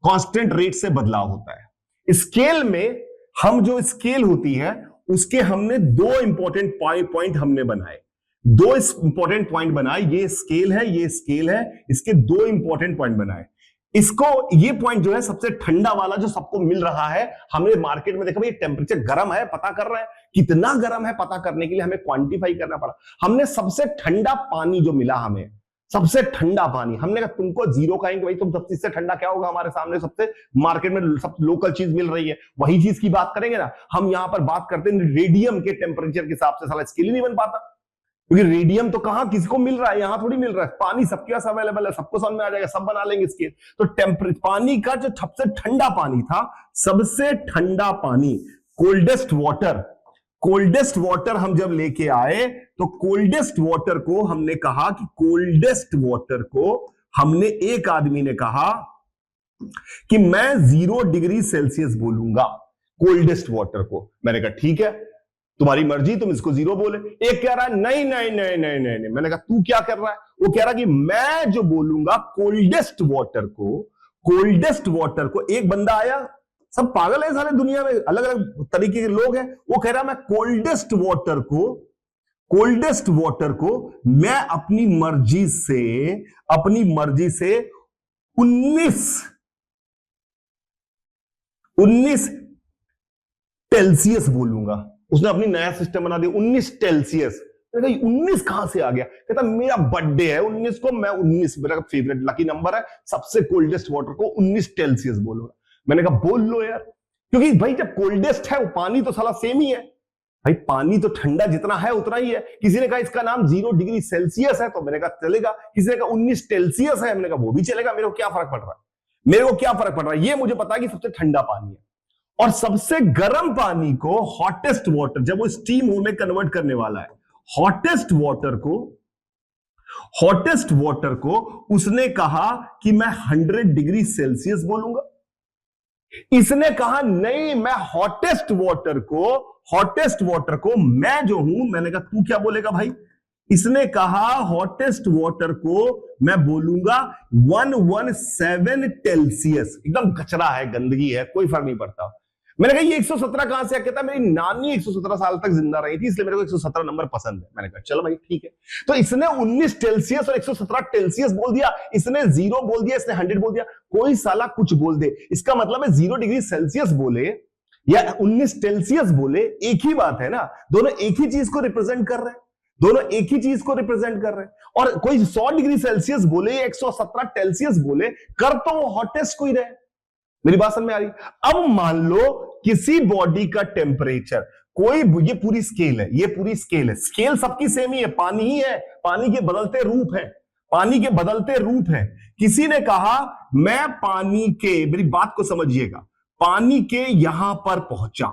कांस्टेंट रेट से बदलाव होता है। स्केल में हम जो स्केल होती है उसके हमने दो इंपॉर्टेंट पॉइंट हमने बनाए, दो इंपॉर्टेंट पॉइंट बनाए। ये स्केल है, ये स्केल है, इसके दो इंपॉर्टेंट पॉइंट बनाए। इसको, ये पॉइंट जो है सबसे ठंडा वाला जो सबको मिल रहा है, हमने मार्केट में देखा भाई टेम्परेचर गर्म है, पता कर रहे हैं कितना गर्म है, पता करने के लिए हमें क्वांटिफाई करना पड़ा। हमने सबसे ठंडा पानी जो मिला, हमें सबसे ठंडा पानी, हमने कहा तुमको जीरो कहेंगे भाई, तुम सबसे इससे ठंडा क्या होगा, हमारे सामने सबसे मार्केट में सब लोकल चीज मिल रही है, वही चीज की बात करेंगे ना। हम यहां पर बात करते हैं रेडियम के टेम्परेचर के हिसाब से, साला स्केल ही नहीं बन पाता, क्योंकि रेडियम तो कहां किसी को मिल रहा है, यहां थोड़ी मिल रहा है। पानी सबके पास अवेलेबल है, सबको समझ में आ जाएगा, सब बना लेंगे स्केल। तो पानी का जो सबसे ठंडा पानी था, सबसे ठंडा पानी, कोल्डेस्ट वाटर, कोल्डेस्ट वाटर हम जब लेके आए तो कोल्डेस्ट वाटर को हमने कहा कि कोल्डेस्ट वाटर को हमने, एक आदमी ने कहा कि मैं 0 डिग्री सेल्सियस बोलूंगा कोल्डेस्ट वाटर को। मैंने कहा ठीक है, तुम्हारी मर्जी, तुम इसको 0 बोले। एक कह रहा है नहीं नहीं नहीं नहीं नहीं नहीं। मैंने कहा तू क्या कर रहा है? वो कह रहा कि मैं जो बोलूंगा कोल्डेस्ट वाटर को, कोल्डेस्ट वाटर को, एक बंदा आया, सब पागल है सारे दुनिया में, अलग अलग तरीके के लोग हैं। वो कह रहा मैं कोल्डेस्ट वाटर को कोल्डेस्ट वाटर को मैं अपनी मर्जी से 19 सेल्सियस बोलूंगा। उसने अपनी नया सिस्टम बना दिया 19 सेल्सियस। 19 कहां से आ गया? कहता मेरा बर्थडे है 19 को, मैं 19 मेरा फेवरेट लकी नंबर है, सबसे कोल्डेस्ट वाटर को 19 सेल्सियस बोलूंगा। मैंने कहा बोल लो यार, क्योंकि भाई जब कोल्डेस्ट है वो पानी तो साला सेम ही है भाई, पानी तो ठंडा जितना है उतना ही है। किसी ने कहा इसका नाम 0 डिग्री सेल्सियस है, तो मैंने कहा चलेगा। किसी ने कहा 19 सेल्सियस है, मैंने कहा वो भी चलेगा, मेरे को क्या फर्क पड़ रहा है, मेरे को क्या फर्क पड़ रहा है। ये मुझे पता है कि सबसे ठंडा पानी है। और सबसे गर्म पानी को हॉटेस्ट वाटर, जब वो स्टीम में कन्वर्ट करने वाला है, हॉटेस्ट वाटर को उसने कहा कि मैं 100 डिग्री सेल्सियस बोलूंगा। इसने कहा नहीं, मैं हॉटेस्ट वाटर को मैं जो हूं, मैंने कहा तू क्या बोलेगा भाई? इसने कहा हॉटेस्ट वाटर को मैं बोलूंगा 117 सेल्सियस। एकदम कचरा है, गंदगी है, कोई फर्क नहीं पड़ता। मैंने कहा ये 117 कहां से? कहता मेरी नानी 117 साल तक जिंदा रही थी, इसलिए मेरे को 117 नंबर पसंद है। मैंने कहा चलो भाई ठीक है। तो इसने 19 सेल्सियस और 117 सेल्सियस बोल दिया, इसने 0 बोल दिया, इसने 100 बोल दिया। कोई साला कुछ बोल दे, इसका मतलब है 0 डिग्री सेल्सियस बोले या 19 सेल्सियस बोले, एक ही बात है ना। दोनों एक ही चीज को रिप्रेजेंट कर रहे हैं, और कोई 100 डिग्री सेल्सियस बोले या 117 सेल्सियस बोले, कर तो वो हॉटेस्ट को ही रहे। मेरी बात समझ में आ रही? अब मान लो किसी बॉडी का टेम्परेचर, कोई, ये पूरी स्केल है, स्केल सबकी सेम ही है, पानी ही है, पानी के बदलते रूप है। किसी ने कहा मैं पानी के, मेरी बात को समझिएगा, पानी के यहां पर पहुंचा,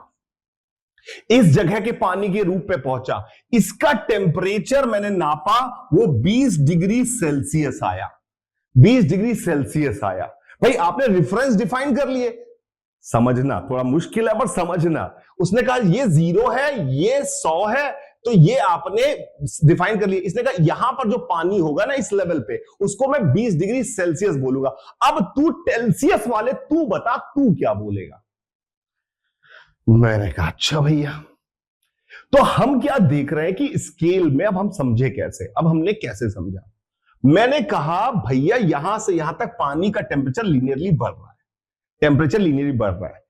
इस जगह के पानी के रूप पे पहुंचा, इसका टेम्परेचर मैंने नापा, वो 20 डिग्री सेल्सियस आया। 20 डिग्री सेल्सियस आया। भाई आपने रेफरेंस डिफाइन कर लिए, समझना थोड़ा मुश्किल है पर समझना। उसने कहा ये 0 है, ये 100 है, तो ये आपने डिफाइन कर लिया। इसने कहा यहां पर जो पानी होगा ना इस लेवल पे, उसको मैं 20 डिग्री सेल्सियस बोलूंगा। अब तू सेल्सियस वाले तू बता, तू क्या बोलेगा? मैंने कहा अच्छा भैया। तो हम क्या देख रहे हैं कि स्केल में अब हम समझे कैसे, अब हमने कैसे समझा। मैंने कहा भैया यहां से यहां तक पानी का टेम्परेचर लीनियरली बढ़ रहा है,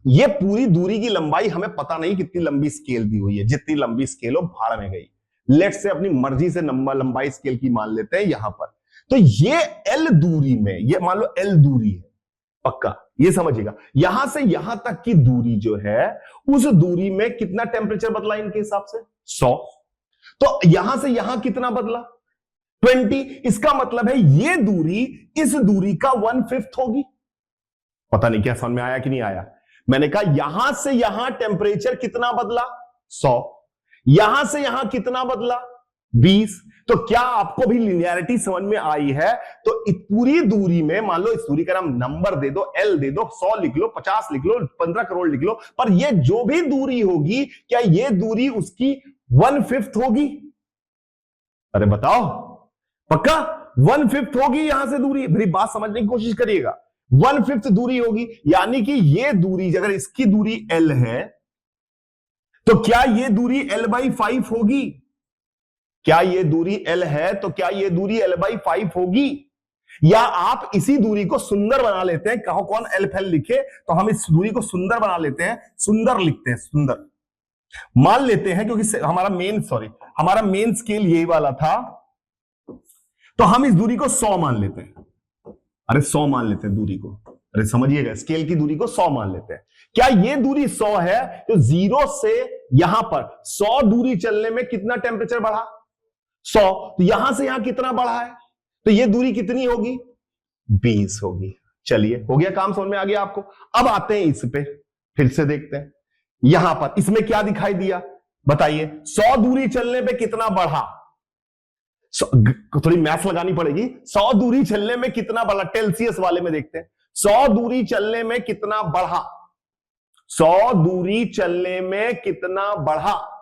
ये पूरी दूरी की लंबाई हमें पता नहीं कितनी लंबी स्केल दी हुई है, जितनी लंबी स्केल हो भाड़ में गई। लेट्स से अपनी मर्जी से लंबाई स्केल की मान लेते हैं यहां पर। तो ये L दूरी में, ये मान लो L दूरी है, पक्का ये समझिएगा। यहां से यहां तक की दूरी जो है, उस दूरी में कितना टेम्परेचर बदला इनके हिसाब से? 100। तो यहां से यहां कितना बदला? 20। इसका मतलब है ये दूरी इस दूरी का 1/5 होगी। पता नहीं क्या समझ में आया कि नहीं आया। मैंने कहा यहां से यहां टेम्परेचर कितना बदला? 100। यहां से यहां कितना बदला? 20। तो क्या आपको भी लिनियरिटी समझ में आई है? तो इस पूरी दूरी में, मान लो इस दूरी का नाम नंबर दे दो, L दे दो, 100 लिख लो, 50 लिख लो, 15 करोड़ लिख लो, पर ये जो भी दूरी होगी, क्या ये दूरी उसकी 1/5 होगी? अरे बताओ, पक्का 1/5 होगी यहां से दूरी? मेरी बात समझने की कोशिश करिएगा। 1/5 दूरी होगी, यानी कि ये दूरी, अगर इसकी दूरी L है, तो क्या ये दूरी L/5 होगी? क्या ये दूरी L है तो क्या ये दूरी L/5 होगी? या आप इसी दूरी को सुंदर बना लेते हैं, कहो कौन L फैल लिखे, तो हम इस दूरी को सुंदर बना लेते हैं, सुंदर लिखते हैं, सुंदर मान लेते हैं, क्योंकि हमारा मेन स्केल यही वाला था, तो हम इस दूरी को 100 मान लेते हैं। अरे 100 मान लेते हैं दूरी को, अरे समझिएगा, स्केल की दूरी को 100 मान लेते हैं। क्या ये दूरी 100 है? तो 0 से यहां पर 100 दूरी चलने में कितना टेम्परेचर बढ़ा? 100। तो यहां से यहां कितना बढ़ा है? तो ये दूरी कितनी होगी? 20 होगी। चलिए, हो गया काम, समझ में आ गया आपको। अब आते हैं इस पे, फिर से देखते हैं। यहां पर इसमें क्या दिखाई दिया बताइए? 100 दूरी चलने पे कितना बढ़ा? थोड़ी मैथ लगानी पड़ेगी। 100 दूरी चलने में कितना बढ़ा? सेल्सियस वाले में देखते हैं। 100 दूरी चलने में कितना बढ़ा? 100 दूरी चलने में कितना बढ़ा?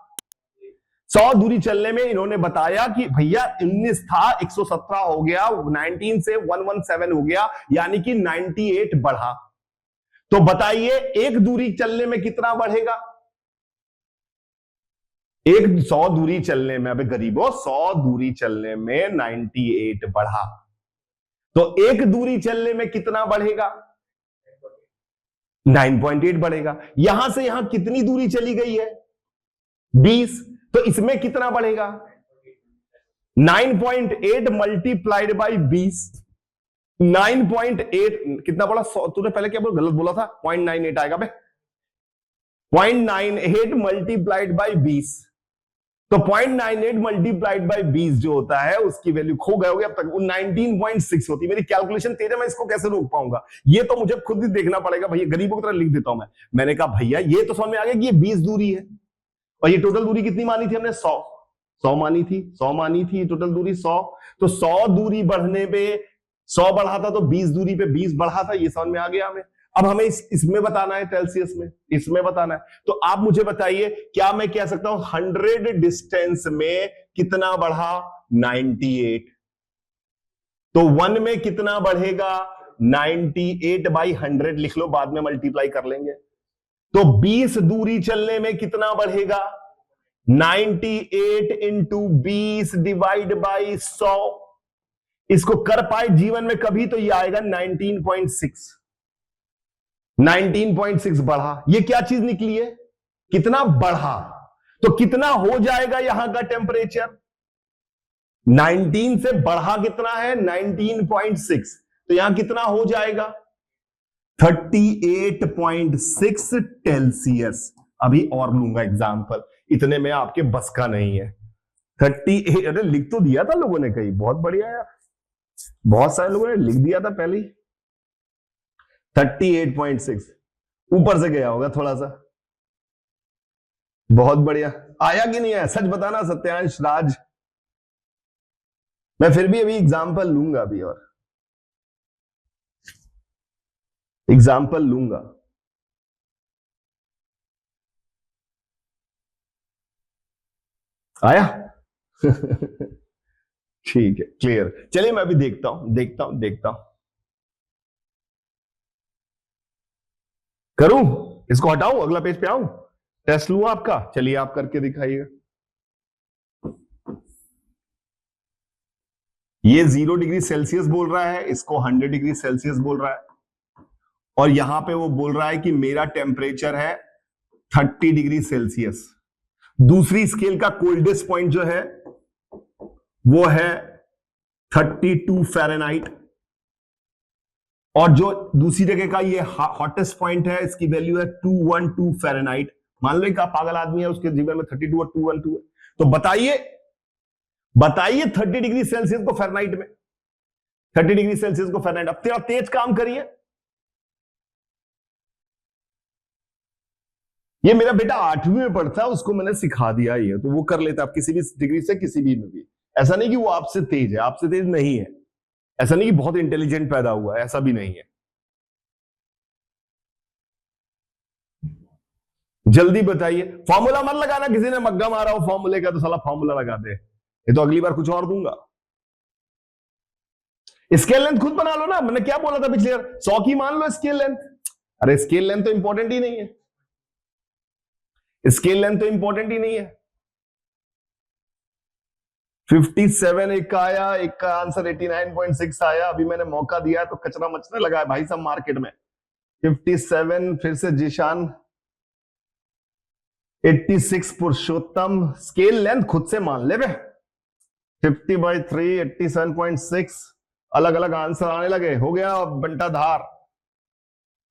100 दूरी चलने में इन्होंने बताया कि भैया 19 था, 117 हो गया, 19 से 117 हो गया, यानी कि 98 बढ़ा। तो बताइए एक दूरी चलने में कितना बढ़ेगा? एक 100 दूरी चलने में, अबे गरीबों 100 दूरी चलने में 98 बढ़ा, तो एक दूरी चलने में कितना बढ़ेगा? 9.8 बढ़ेगा। यहां से यहां कितनी दूरी चली गई है? 20, तो इसमें कितना बढ़ेगा? 9.8 मल्टीप्लाइड बाई 20, 9.8 कितना बोला? तूने पहले क्या बोला? गलत बोला था, 0.98 आएगा बे। 0.98 मल्टीप्लाइड बाई 20, तो 0.98 मल्टीप्लाइड बाई 20 जो होता है उसकी वैल्यू खो गए होगे अब तक, वो 19.6 होती। मेरी कैलकुलेशन तेज है, मैं इसको कैसे रोक पाऊंगा? ये तो मुझे खुद ही देखना पड़ेगा भैया, गरीबों की तरह लिख देता हूं मैं। मैंने कहा भैया ये तो समझ में आ गया कि ये 20 दूरी है, और ये टोटल दूरी कितनी मानी थी हमने? 100 मानी थी, 100 मानी थी टोटल दूरी 100। तो 100 दूरी बढ़ने पे 100 बढ़ा था, तो 20 दूरी पे 20 बढ़ा था, ये समझ में आ गया हमें। अब हमें इसमें बताना है, सेल्सियस में इसमें बताना है। तो आप मुझे बताइए, क्या मैं कह सकता हूं 100 डिस्टेंस में कितना बढ़ा? 98। तो 1 में कितना बढ़ेगा? 98 बाई 100 लिख लो, बाद में मल्टीप्लाई कर लेंगे। तो 20 दूरी चलने में कितना बढ़ेगा? 98 इंटू 20 डिवाइड बाई 100। इसको कर पाए जीवन में कभी तो ये आएगा 19.6। 19.6 बढ़ा, ये क्या चीज निकली है? कितना बढ़ा? तो कितना हो जाएगा यहां का टेम्परेचर? 19 से बढ़ा कितना है? 19.6, तो यहां कितना हो जाएगा? 38.6 सेल्सियस। अभी और लूंगा एग्जांपल, इतने में आपके बस का नहीं है। 38, अरे लिख तो दिया था लोगों ने कहीं, बहुत बढ़िया यार, बहुत सारे लोगों ने लिख दिया था पहले ही। 38.6 ऊपर से गया होगा थोड़ा सा। बहुत बढ़िया, आया कि नहीं आया? सच बताना सत्यांश, राज। मैं फिर भी अभी एग्जाम्पल लूंगा, अभी और एग्जाम्पल लूंगा। आया? ठीक है, क्लियर। चलिए मैं अभी देखता हूं करूं, इसको हटाऊं, अगला पेज पे आऊं, टेस्ट लूं आपका। चलिए आप करके दिखाइएगा। ये 0 डिग्री सेल्सियस बोल रहा है, इसको 100 डिग्री सेल्सियस बोल रहा है, और यहां पे वो बोल रहा है कि मेरा टेम्परेचर है 30 डिग्री सेल्सियस। दूसरी स्केल का कोल्डेस्ट पॉइंट जो है वो है 32 फ़ारेनहाइट, और जो दूसरी जगह का ये हॉटेस्ट पॉइंट है, इसकी वैल्यू है 212 फ़ारेनहाइट। मान लो एक पागल आदमी है, उसके जीवन में 32 और 212 है, तो बताइए 30 डिग्री सेल्सियस को फ़ारेनहाइट में, 30 डिग्री सेल्सियस को फ़ारेनहाइट। अब तेरा तेज काम करिए, ये मेरा बेटा 8वीं में पढ़ता है, उसको मैंने सिखा दिया ये, तो वो कर लेता है। आप किसी भी डिग्री से किसी भी में भी, ऐसा नहीं कि वो आपसे तेज है, आपसे तेज नहीं है, ऐसा नहीं कि बहुत इंटेलिजेंट पैदा हुआ है, ऐसा भी नहीं है। जल्दी बताइए, फॉर्मूला मत लगाना, किसी ने मग्गा मारा हो फॉर्मूले का तो साला फॉर्मूला लगा दे, ये तो अगली बार कुछ और दूंगा। स्केल लेंथ खुद बना लो ना, मैंने क्या बोला था पिछले बार, 100 की मान लो स्केल लेंथ। अरे स्केल लेंथ तो इंपॉर्टेंट ही नहीं है, स्केल लेंथ तो इंपॉर्टेंट ही नहीं है। 57 एक का आया, एक का आंसर 89.6 आया। अभी मैंने मौका दिया तो कचरा मचने लगा है भाई सब मार्केट में। 57 फिर से जीशान, 86 पुरुषोत्तम। स्केल लेंथ खुद से मान ले बे, 50/3 87.6, अलग अलग आंसर आने लगे, हो गया बंटा धार।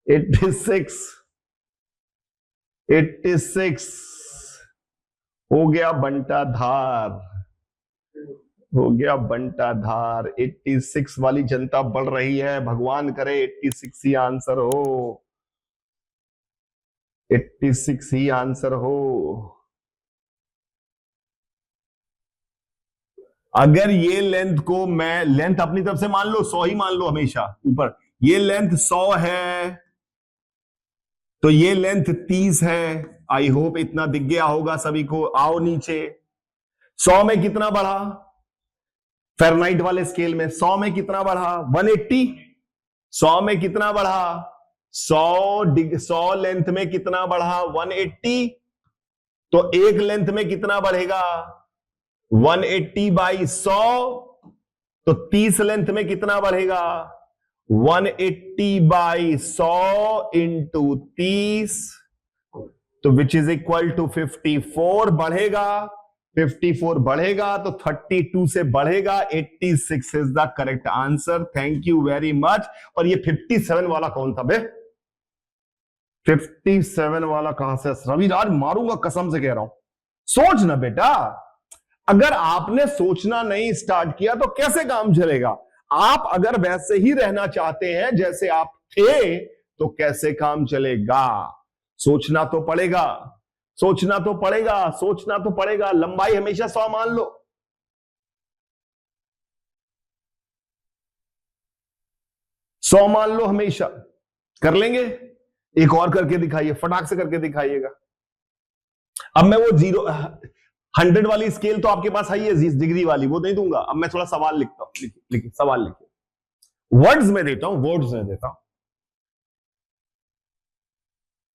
86 हो गया बंटा धार, हो गया बंटा धार। 86 वाली जनता बढ़ रही है, भगवान करे 86 ही आंसर हो, 86 ही आंसर हो। अगर ये लेंथ को मैं, लेंथ अपनी तरफ से मान लो 100 ही मान लो हमेशा ऊपर, ये लेंथ 100 है तो ये लेंथ 30 है। आई होप इतना दिख गया होगा सभी को। आओ नीचे, 100 में कितना बढ़ा फ़ारेनहाइट वाले स्केल में? 100 में कितना बढ़ा? 180। 100 में कितना बढ़ा? 100 लेंथ में कितना बढ़ा? 180। तो एक लेंथ में कितना बढ़ेगा? 180 बाई 100, तो 30 लेंथ में कितना बढ़ेगा? 180 बाई 100 इंटू 30, तो विच इज इक्वल टू 54 बढ़ेगा। 54 बढ़ेगा तो 32 से बढ़ेगा, 86 is the correct answer. Thank you very much. और ये 57 वाला कौन था बे? 57 वाला कहां से? रविराज मारूंगा कसम से कह रहा हूं। सोच ना बेटा, अगर आपने सोचना नहीं स्टार्ट किया तो कैसे काम चलेगा? आप अगर वैसे ही रहना चाहते हैं जैसे आप थे तो कैसे काम चलेगा? सोचना तो पड़ेगा, सोचना तो पड़ेगा, सोचना तो पड़ेगा। लंबाई हमेशा 100 मान लो। सौ मान लो हमेशा। कर लेंगे? एक और करके दिखाइए, फटाक से करके दिखाइएगा। अब मैं वो 100 वाली स्केल तो आपके पास है, डिग्री वाली वो नहीं दूंगा। अब मैं थोड़ा सवाल लिखता हूं। लिखिए सवाल, लिखिए। वर्ड्स में देता हूं, वर्ड्स में देता हूं।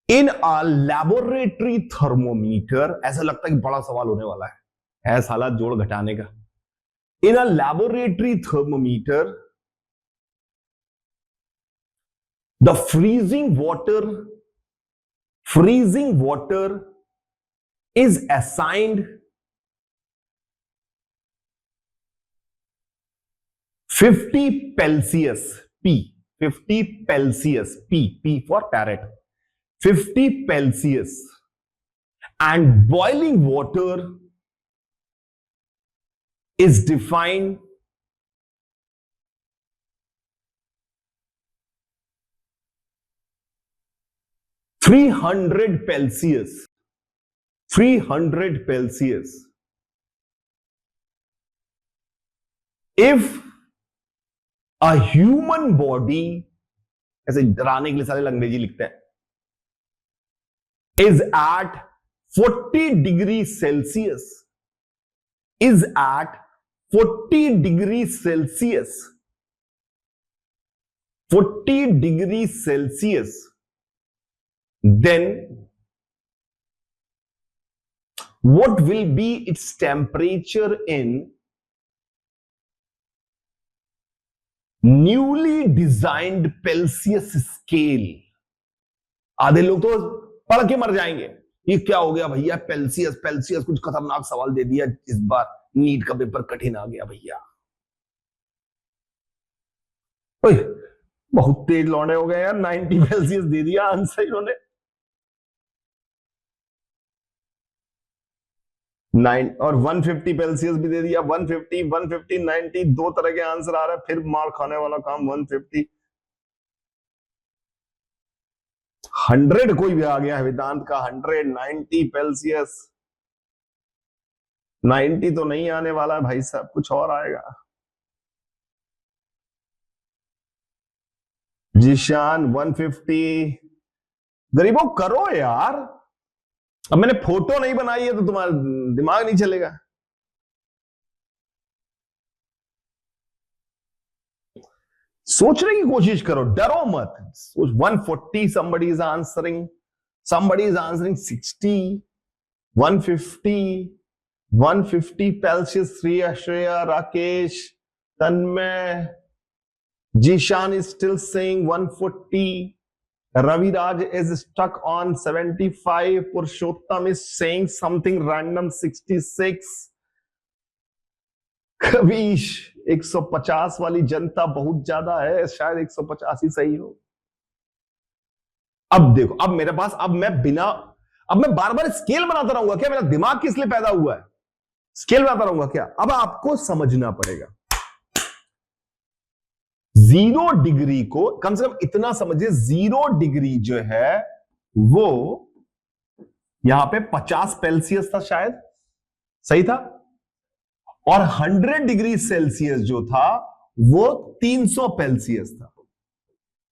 इन अ लैबोरेटरी थर्मोमीटर, ऐसा लगता है कि बड़ा सवाल होने वाला है साला जोड़ घटाने का। In a laboratory thermometer, the freezing water is assigned 50 Celsius P, 50 Celsius P for parrot, 50 Celsius, and boiling water is defined 300 Celsius, 300 Celsius. If a human body, ऐसे डराने के लिए सारे अंग्रेजी लिखते हैं, is at 40 degrees Celsius, is at 40 degrees Celsius, 40 degrees Celsius, then what will be its temperature in newly designed Celsius scale? आधे लोग तो पढ़ के मर जाएंगे, ये क्या हो गया भैया? पेल्सियस पेल्सियस, कुछ खतरनाक सवाल दे दिया इस बार, नीट का पेपर कठिन आ गया भैया। बहुत तेज लौंडे हो गए यार, 90 सेल्सियस दे दिया आंसर इन्होंने। 9 और 150 सेल्सियस भी दे दिया। 150 150 90 दो तरह के आंसर आ रहा है, फिर मार खाने वाला काम। 150 100 कोई भी आ गया है वेदांत का। 100 90 सेल्सियस, 90 तो नहीं आने वाला है भाई साहब, कुछ और आएगा। जीशान 150। गरीबों करो यार, अब मैंने फोटो नहीं बनाई है तो तुम्हारा दिमाग नहीं चलेगा। सोचने की कोशिश करो, डरो मत। 140 somebody is answering, 60, 150 Celsius, Shreya, Rakesh, Tanmay, Jishan is still saying 140. Raviraj is stuck on 75. Purushottam is saying something random, 66. Kavish 150 वाली जनता बहुत ज्यादा है, शायद 150 ही सही हो। अब देखो, अब मेरे पास, अब मैं बार बार स्केल बनाता रहूंगा क्या? मेरा दिमाग किस लिए पैदा हुआ है? स्केल बनाता रहूंगा क्या? अब आपको समझना पड़ेगा। 0 डिग्री को कम से कम इतना समझिए, 0 डिग्री जो है वो यहां पे 50 सेल्सियस था शायद, सही था। और 100 डिग्री सेल्सियस जो था वो 300 सेल्सियस था,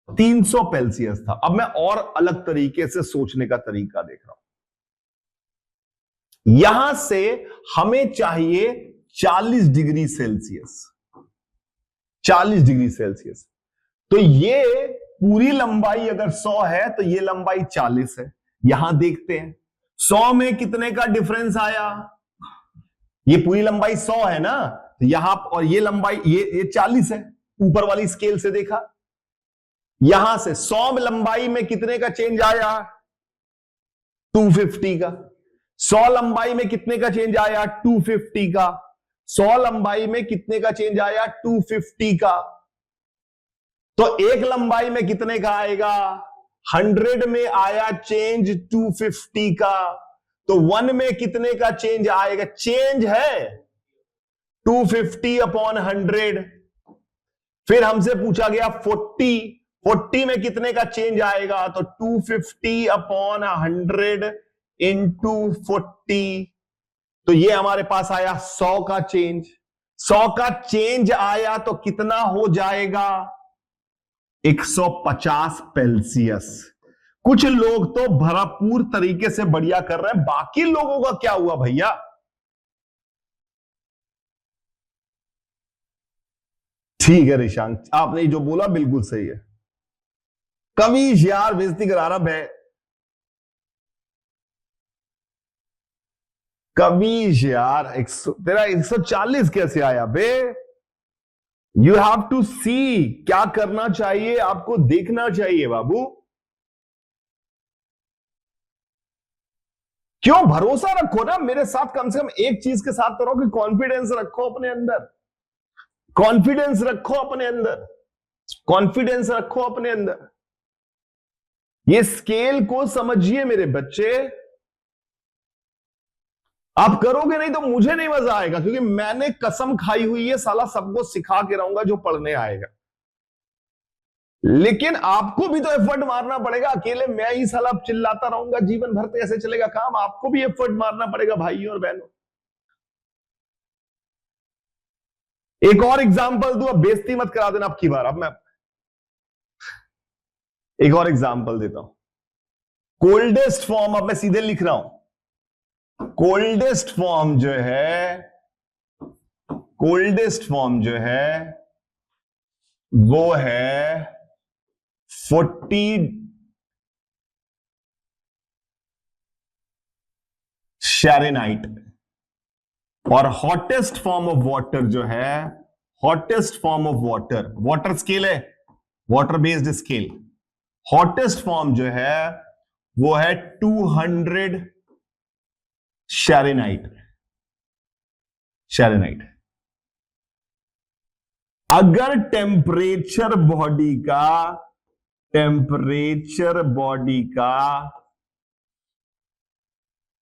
300 सेल्सियस था। अब मैं और अलग तरीके से सोचने का तरीका देख रहा हूं। यहां से हमें चाहिए 40 डिग्री सेल्सियस, 40 डिग्री सेल्सियस। तो ये पूरी लंबाई अगर 100 है तो ये लंबाई 40 है। यहां देखते हैं 100 में कितने का डिफरेंस आया? ये पूरी लंबाई 100 है ना, तो यहां और ये लंबाई ये 40 है, ऊपर वाली स्केल से देखा। यहां से 100 लंबाई में कितने का चेंज आया? 250 का। 100 लंबाई में कितने का चेंज आया? 250 का। 100 लंबाई में कितने का चेंज आया? 250 का। तो एक लंबाई में कितने का आएगा? 100 में आया चेंज 250 का। तो 1 में कितने का चेंज आएगा? चेंज है 250 अपॉन 100। फिर हमसे पूछा गया 40 में कितने का चेंज आएगा? तो 250 अपॉन 100 इंटू 40। तो ये हमारे पास आया 100 का चेंज। 100 का चेंज आया तो कितना हो जाएगा? 150 सेल्सियस। कुछ लोग तो भरपूर तरीके से बढ़िया कर रहे हैं, बाकी लोगों का क्या हुआ भैया? ठीक है ऋषांक, आपने जो बोला बिल्कुल सही है। कविश यार बेइज्जती करा रहा है। कविश यार तेरा 140 कैसे आया बे? यू हैव टू सी, क्या करना चाहिए आपको देखना चाहिए बाबू। क्यों? भरोसा रखो ना मेरे साथ, कम से कम एक चीज के साथ तो रहो कि कॉन्फिडेंस रखो अपने अंदर। कॉन्फिडेंस रखो अपने अंदर। कॉन्फिडेंस रखो अपने अंदर। ये स्केल को समझिए मेरे बच्चे। आप करोगे नहीं तो मुझे नहीं मजा आएगा, क्योंकि मैंने कसम खाई हुई है साला सबको सिखा के रहूंगा जो पढ़ने आएगा। लेकिन आपको भी तो एफर्ट मारना पड़ेगा। अकेले मैं ही साला चिल्लाता रहूंगा जीवन भर तो ऐसे चलेगा काम? आपको भी एफर्ट मारना पड़ेगा भाइयों और बहनों। एक और एग्जांपल दूं, अब बेइज्जती मत करा देना अब की बार। अब मैं एक और एग्जांपल देता हूं। कोल्डेस्ट फॉर्म, अब मैं सीधे लिख रहा हूं। कोल्डेस्ट फॉर्म जो है, कोल्डेस्ट फॉर्म जो है वो है 40 फ़ारेनहाइट। और हॉटेस्ट फॉर्म ऑफ वाटर जो है, hottest form of water, water scale है, water based scale. Hottest form जो है वो है 200 फ़ारेनहाइट। फ़ारेनहाइट। अगर टेम्परेचर बॉडी का, टेम्परेचर बॉडी का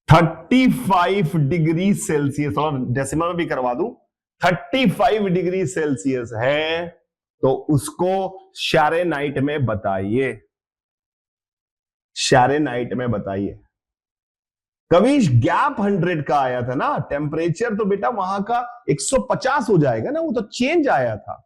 35 डिग्री सेल्सियस, और डेसिमल में भी करवा दूं, 35 डिग्री सेल्सियस है, तो उसको फ़ारेनहाइट में बताइए। फ़ारेनहाइट में बताइए। कविश गैप 100 का आया था ना, टेम्परेचर तो बेटा वहां का 150 हो जाएगा ना, वो तो चेंज आया था।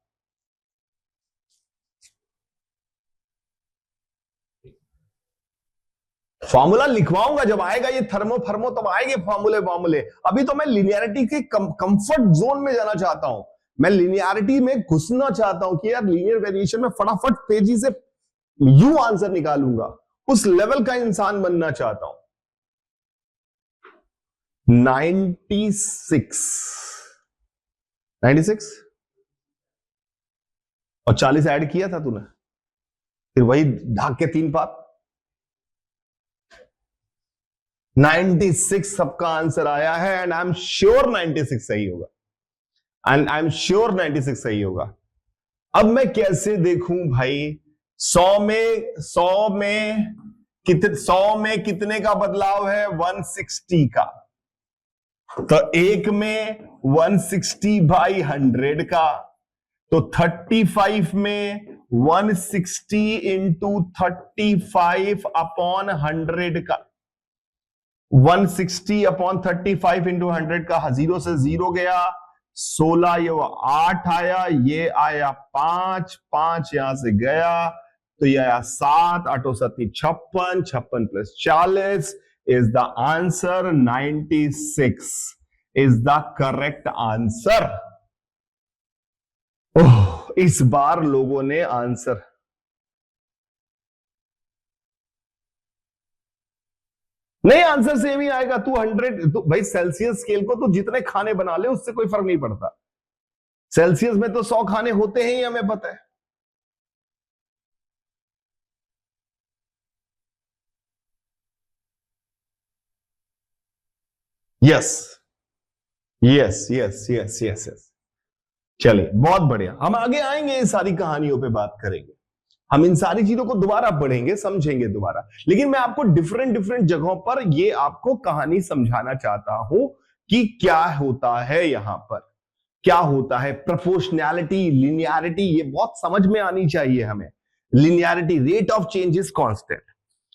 फॉर्मूला लिखवाऊंगा जब आएगा ये थर्मो तब आएंगे फॉर्मूले। अभी तो मैं लिनियरिटी के कंफर्ट जोन में जाना चाहता हूं। मैं लिनियरिटी में घुसना चाहता हूं कि यार लीनियर वेरिएशन में फटाफट तेजी से यू आंसर निकालूंगा, उस लेवल का इंसान बनना चाहता हूं। 96 और 40 ऐड किया था तूने, फिर वही ढाक के 3 पात। 96 सबका आंसर आया है, एंड आई एम श्योर 96 सही होगा, एंड आई एम श्योर 96 सही होगा। अब मैं कैसे देखूं भाई? 100 में कितने का बदलाव है? 160 का। तो एक में 160 बाई 100 का, तो 35 में 160 इंटू 35 अपॉन 100 का। 160 अपॉन 35 इंटू 100 का, 0 से 0 गया, 16 ये 8 आया, ये आया 5 यहां से गया, तो ये आया 7, 8 7 56, 56 plus 40 is the answer. 96 is the correct answer. Oh, इस बार लोगों ने आंसर, नहीं, आंसर सेम ही आएगा। तू 100 तो भाई सेल्सियस स्केल को तो जितने खाने बना ले उससे कोई फर्क नहीं पड़ता। सेल्सियस में तो 100 खाने होते हैं ही, हमें पता है। Yes yes yes yes yes yes. चलिए बहुत बढ़िया, हम आगे आएंगे, इन सारी कहानियों पे बात करेंगे, हम इन सारी चीजों को दोबारा पढ़ेंगे, समझेंगे दोबारा। लेकिन मैं आपको डिफरेंट डिफरेंट जगहों पर ये आपको कहानी समझाना चाहता हूं कि क्या होता है यहां पर, क्या होता है। प्रोपोर्शनैलिटी, लिनियरिटी, ये बहुत समझ में आनी चाहिए हमें। Linearity, rate of change is constant,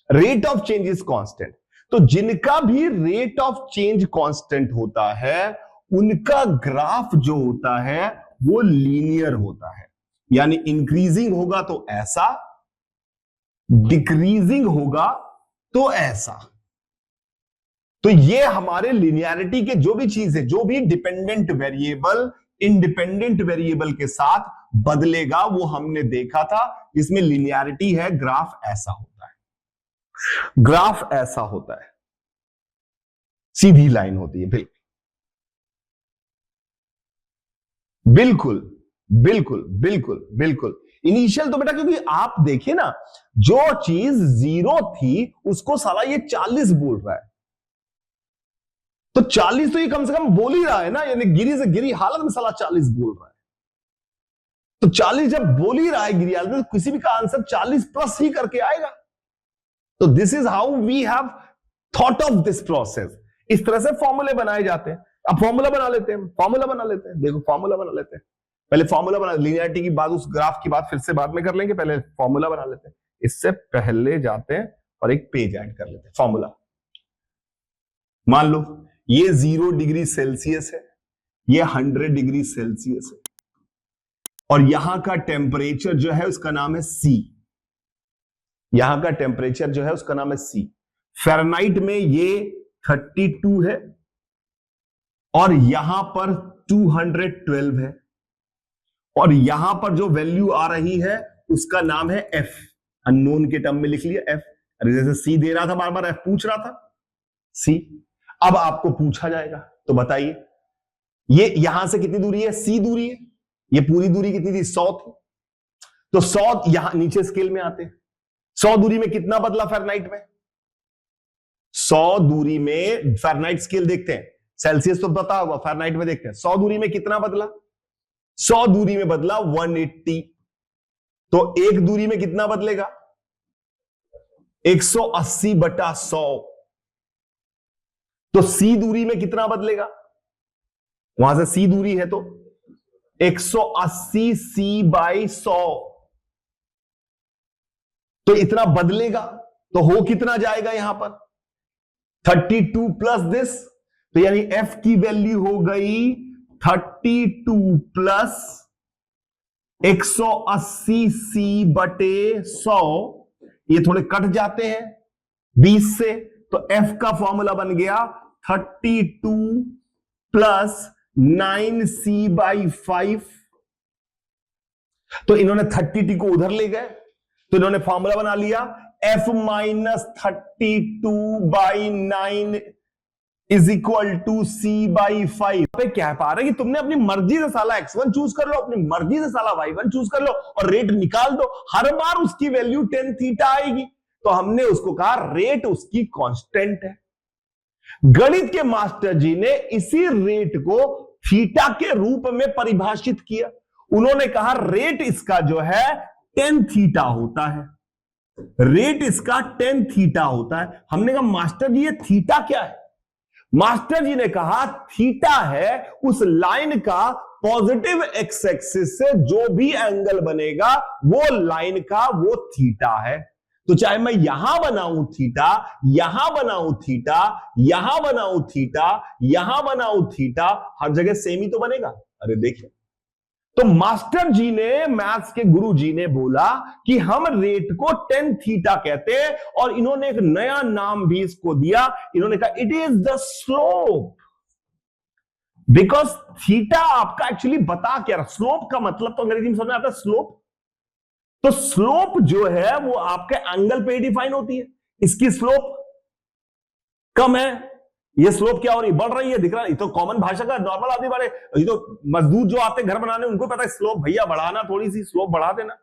rate of change is constant. तो जिनका भी रेट ऑफ चेंज कांस्टेंट होता है उनका ग्राफ जो होता है वो लीनियर होता है। यानी इंक्रीजिंग होगा तो ऐसा, डिक्रीजिंग होगा तो ऐसा। तो ये हमारे लिनियरिटी के जो भी चीज है, जो भी डिपेंडेंट वेरिएबल इंडिपेंडेंट वेरिएबल के साथ बदलेगा, वो हमने देखा था। इसमें लिनियरिटी है, ग्राफ ऐसा होता है, ग्राफ ऐसा होता है, सीधी लाइन होती है। बिल्कुल बिल्कुल बिल्कुल बिल्कुल। इनिशियल तो बेटा, क्योंकि आप देखिए ना, जो चीज 0 थी उसको साला ये 40 बोल रहा है, तो 40 तो ये कम से कम बोल ही रहा है ना, यानी गिरी से गिरी हालत में साला 40 बोल रहा है। तो 40 जब बोल ही रहा है गिरी हालत में, तो किसी भी का आंसर 40 प्लस ही करके आएगा। तो this is how we have thought of this process. इस तरह से फॉर्मूले बनाए जाते हैं। अब फॉर्मूला बना लेते हैं, फॉर्मूला बना लेते हैं, देखो फॉर्मूला बना लेते हैं। पहले फॉर्मूला बना, लिनियरिटी की बात, उस ग्राफ की बात फिर से बाद में कर लेंगे, पहले फॉर्मूला बना लेते हैं। इससे पहले जाते हैं और एक पेज ऐड कर लेते हैं। फॉर्मूला, मान लो ये 0 डिग्री सेल्सियस है, ये 100 डिग्री सेल्सियस है, और यहां का टेम्परेचर जो है उसका नाम है C। यहां का टेम्परेचर जो है उसका नाम है C। फ़ारेनहाइट में ये 32 है और यहां पर 212 है, और यहां पर जो वैल्यू आ रही है उसका नाम है F। अननोन के टर्म में लिख लिया F। अरे जैसे C दे रहा था, बार बार F पूछ रहा था, C। अब आपको पूछा जाएगा, तो बताइए ये यहां से कितनी दूरी है? C दूरी है। ये पूरी दूरी कितनी थी? 100 थी। तो 100 यहां नीचे स्केल में आते हैं, 100 दूरी में कितना बदला फ़ारेनहाइट में? 100 दूरी में फ़ारेनहाइट स्केल देखते हैं, सेल्सियस तो पता होगा, फ़ारेनहाइट में देखते हैं 100 दूरी में कितना बदला। 100 दूरी में बदला 180। तो एक दूरी में कितना बदलेगा? 180/100। तो C दूरी में कितना बदलेगा? वहां से C दूरी है तो 180C/100। तो इतना बदलेगा, तो हो कितना जाएगा यहां पर? 32 प्लस दिस, तो यानी F की वैल्यू हो गई 32 प्लस 180C/100। ये थोड़े कट जाते हैं 20 से, तो F का फॉर्मूला बन गया 32 प्लस 9C/5। तो इन्होंने 32 को उधर ले गए, तो इन्होंने फॉर्मूला बना लिया F minus 32/9 is equal to C/5। पे कह पा रहे कि तुमने अपनी मर्जी से साला x1 चूज कर लो, अपनी मर्जी से साला y1 चूज कर लो और रेट निकाल दो, हर बार उसकी वैल्यू tan थीटा आएगी। तो हमने उसको कहा रेट उसकी कांस्टेंट है। गणित के मास्टर जी ने इसी रेट को थीटा के रूप में परिभाषित किया। उन्होंने कहा रेट इसका जो है tan थीटा होता है, रेट इसका tan थीटा होता है। हमने कहा मास्टर जी ये थीटा क्या है? मास्टर जी ने कहा थीटा है उस लाइन का पॉजिटिव एक्स एक्सिस से जो भी एंगल बनेगा वो लाइन का वो थीटा है। तो चाहे मैं यहां बनाऊं थीटा, यहां बनाऊं थीटा, यहां बनाऊं थीटा, यहां बनाऊं थीटा, हर जगह सेम ही तो बनेगा। अरे देखिए, तो मास्टर जी ने, मैथ्स के गुरु जी ने बोला कि हम रेट को tan थीटा कहते हैं, और इन्होंने एक नया नाम भी इसको दिया। इन्होंने कहा it is the slope, because theta आपका एक्चुअली बता क्या रहा। स्लोप का मतलब तो अंग्रेजी में समझ आता है, स्लोप। तो स्लोप जो है वो आपके एंगल पे डिफाइन होती है। इसकी स्लोप कम है, ये स्लोप क्या हो रही है, बढ़ रही है, दिख रहा है। ये तो कॉमन भाषा का नॉर्मल आदमी बारे, ये तो मजदूर जो आते घर बनाने उनको पता है स्लोप भैया बढ़ाना, थोड़ी सी स्लोप बढ़ा देना।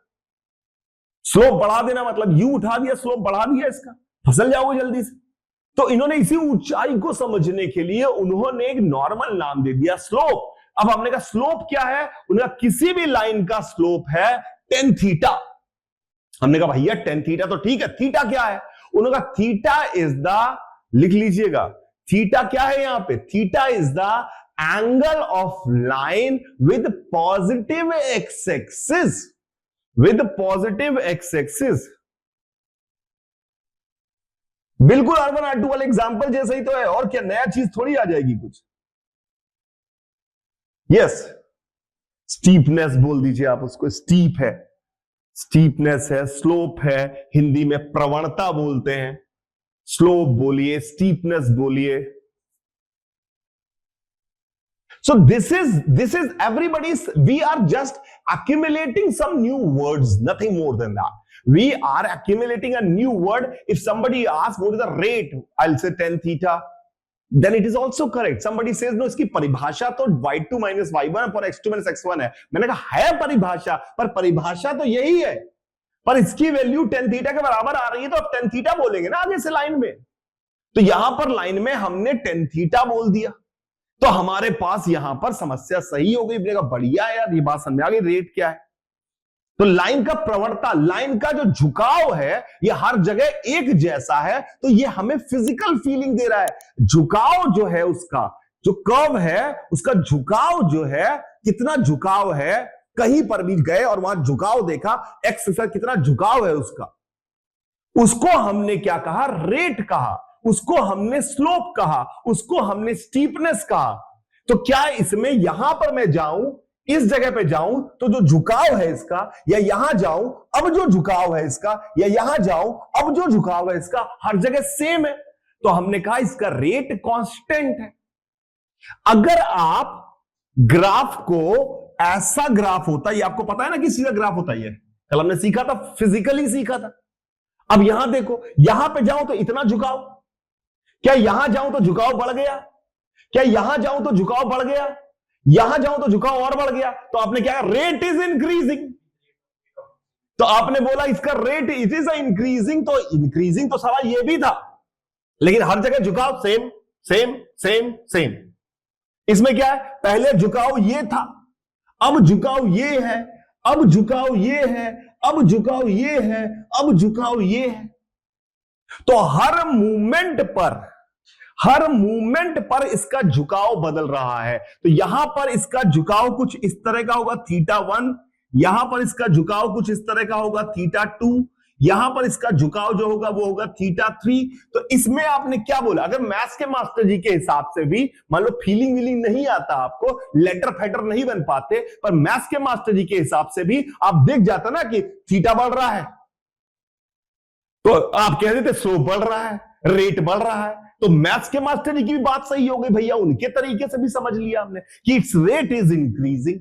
स्लोप बढ़ा देना मतलब यू उठा दिया, स्लोप बढ़ा दिया, इसका फिसल जाओगे जल्दी से। तो इन्होंने इसी ऊंचाई को समझने के लिए उन्होंने एक नॉर्मल नाम दे दिया स्लोप। अब हमने कहा स्लोप क्या है, उन्होंने कहा किसी भी लाइन का स्लोप है टेन थीटा। हमने कहा भैया टेन थीटा तो ठीक है, थीटा क्या है, उन्होंने कहा थीटा इज द, लिख लीजिएगा थीटा क्या है यहां पे, theta is the angle of line with positive x axis, with positive x axis. बिल्कुल R1 R2 वाले एग्जांपल जैसा ही तो है, और क्या नया चीज थोड़ी आ जाएगी कुछ। यस, स्टीपनेस बोल दीजिए आप उसको, स्टीप है, स्टीपनेस है, स्लोप है, हिंदी में प्रवणता बोलते हैं, स्लोप बोलिए, स्टीपनेस बोलिए। So this is everybody's, we are just accumulating some new words, nothing more than that. We are accumulating a new word. If somebody asks what is the rate, I'll say 10 theta. Then it is also correct. Somebody says no, इसकी परिभाषा तो y2 minus y1 पर x2 minus x1 है। मैंने कहा है परिभाषा, पर परिभाषा तो यही है, पर इसकी वैल्यू 10 थीटा के बराबर आ रही है, तो अब 10 थीटा बोलेंगे ना आगे से लाइन में। तो यहां पर लाइन में हमने 10 थीटा बोल दिया, तो हमारे पास यहां पर समस्या सही हो गई। बढ़िया यार, ये बात समझ आ गई, रेट क्या है। तो लाइन का प्रवणता, लाइन का जो झुकाव है ये हर जगह एक जैसा है, तो ये हमें फिजिकल फीलिंग दे रहा है। झुकाव जो है उसका, जो कर्व है उसका झुकाव जो है, कितना झुकाव है, कहीं पर भी गए और वहां झुकाव देखा, एक्स से कितना झुकाव है उसका, उसको हमने क्या कहा, रेट कहा, उसको हमने स्लोप कहा, उसको हमने स्टीपनेस कहा। तो क्या इसमें यहां पर मैं जाऊं, इस जगह पे जाऊं तो जो झुकाव है इसका, या यहां जाऊं अब जो झुकाव है इसका, या यहां जाऊं अब जो झुकाव है इसका, हर जगह सेम है। तो हमने कहा इसका रेट कांस्टेंट है। अगर आप ग्राफ को, ऐसा ग्राफ होता है, आपको पता है ना कि सीधा ग्राफ होता है, कल हमने सीखा था, फिजिकली सीखा था। अब यहां देखो, यहां पे जाऊं तो इतना झुकाव, क्या यहां जाऊं तो झुकाव बढ़ गया, क्या यहां जाऊं तो झुकाव बढ़ गया, यहां जाऊं तो झुकाव और बढ़ गया। तो आपने क्या, रेट इज इंक्रीजिंग। तो आपने बोला इसका रेट इट इज इंक्रीजिंग, तो इंक्रीजिंग तो सवाल ये भी था, लेकिन हर जगह झुकाव सेम सेम सेम सेम। इसमें क्या है, पहले झुकाव ये था, अब झुकाव ये है, अब झुकाव ये है, अब झुकाव ये है, अब झुकाव ये है। तो हर मूवमेंट पर इसका झुकाव बदल रहा है। तो यहां पर इसका झुकाव कुछ इस तरह का होगा θ1, यहां पर इसका झुकाव कुछ इस तरह का होगा θ2, यहां पर इसका झुकाव जो होगा वो होगा θ3। तो इसमें आपने क्या बोला, अगर मैथ्स के मास्टर जी के हिसाब से भी मान लो फीलिंग वीलिंग नहीं आता आपको, लेटर फेटर नहीं बन पाते, पर मैथ्स के मास्टर जी के हिसाब से भी आप देख जाता ना कि थीटा बढ़ रहा है, तो आप कह देते स्लोप बढ़ रहा है, रेट बढ़ रहा है। तो मैथ्स के मास्टर जी की भी बात सही हो गई भैया, उनके तरीके से भी समझ लिया हमने कि it's rate is increasing,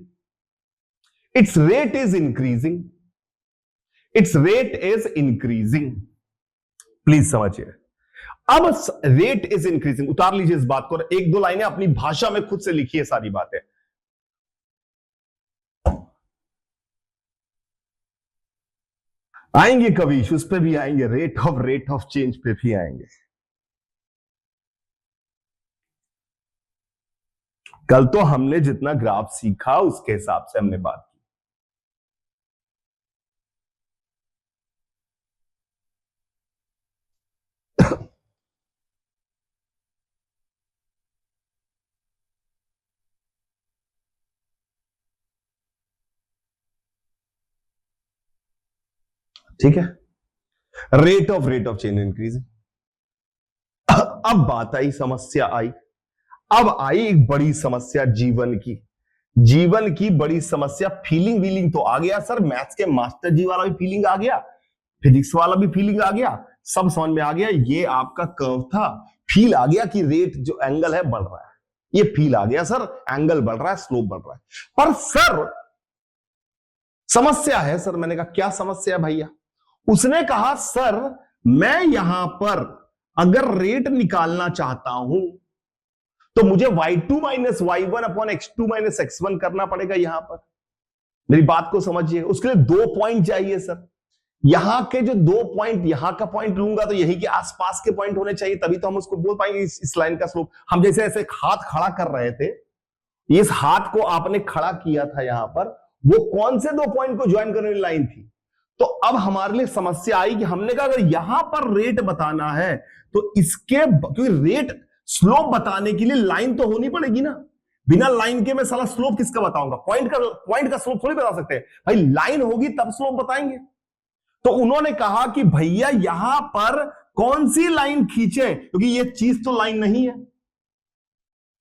it's rate is increasing, it's rate is increasing. Please समझिए, अब रेट इज इंक्रीजिंग, उतार लीजिए इस बात को, एक दो लाइनें अपनी भाषा में खुद से लिखिए सारी बातें। आएंगे कभी उस पे भी आएंगे, रेट ऑफ चेंज पे भी आएंगे। कल तो हमने जितना ग्राफ सीखा उसके हिसाब से हमने बात की। ठीक है, रेट ऑफ चेंज इंक्रीजिंग। अब बात आई, समस्या आई, अब आई एक बड़ी समस्या जीवन की बड़ी समस्या। फीलिंग वीलिंग तो आ गया सर, मैथ्स के मास्टर जी वाला भी फीलिंग आ गया, फिजिक्स वाला भी फीलिंग आ गया, सब समझ में आ गया। ये आपका कर्व था, फील आ गया कि रेट जो एंगल है बढ़ रहा है, ये फील आ गया सर, एंगल बढ़ रहा है, स्लोप बढ़ रहा है। पर सर समस्या है सर। मैंने कहा क्या समस्या है भैया? उसने कहा सर मैं यहां पर अगर रेट निकालना चाहता हूं तो मुझे y2 minus y1 upon x2 minus x1 करना पड़ेगा। यहां पर मेरी बात को समझिए, उसके लिए 2 पॉइंट चाहिए सर। यहां के जो 2 पॉइंट, यहां का पॉइंट लूंगा तो यही के आसपास के पॉइंट होने चाहिए, तभी तो हम उसको बोल पाएंगे इस लाइन का स्लोप। हम जैसे ऐसे हाथ खड़ा कर रहे थे, इस हाथ को आपने खड़ा किया था यहां पर, वो कौन से 2 पॉइंट को ज्वाइन करने वाली लाइन थी। तो अब हमारे लिए समस्या आई कि हमने कहा अगर यहां पर रेट बताना है तो इसके, क्योंकि रेट स्लोप बताने के लिए लाइन तो होनी पड़ेगी ना। बिना लाइन के मैं साला स्लोप किसका बताऊंगा? पॉइंट का स्लोप थोड़ी बता सकते हैं भाई, लाइन होगी तब स्लोप बताएंगे। तो उन्होंने कहा कि भैया यहां पर कौन सी लाइन खींचे, क्योंकि ये चीज तो लाइन नहीं है,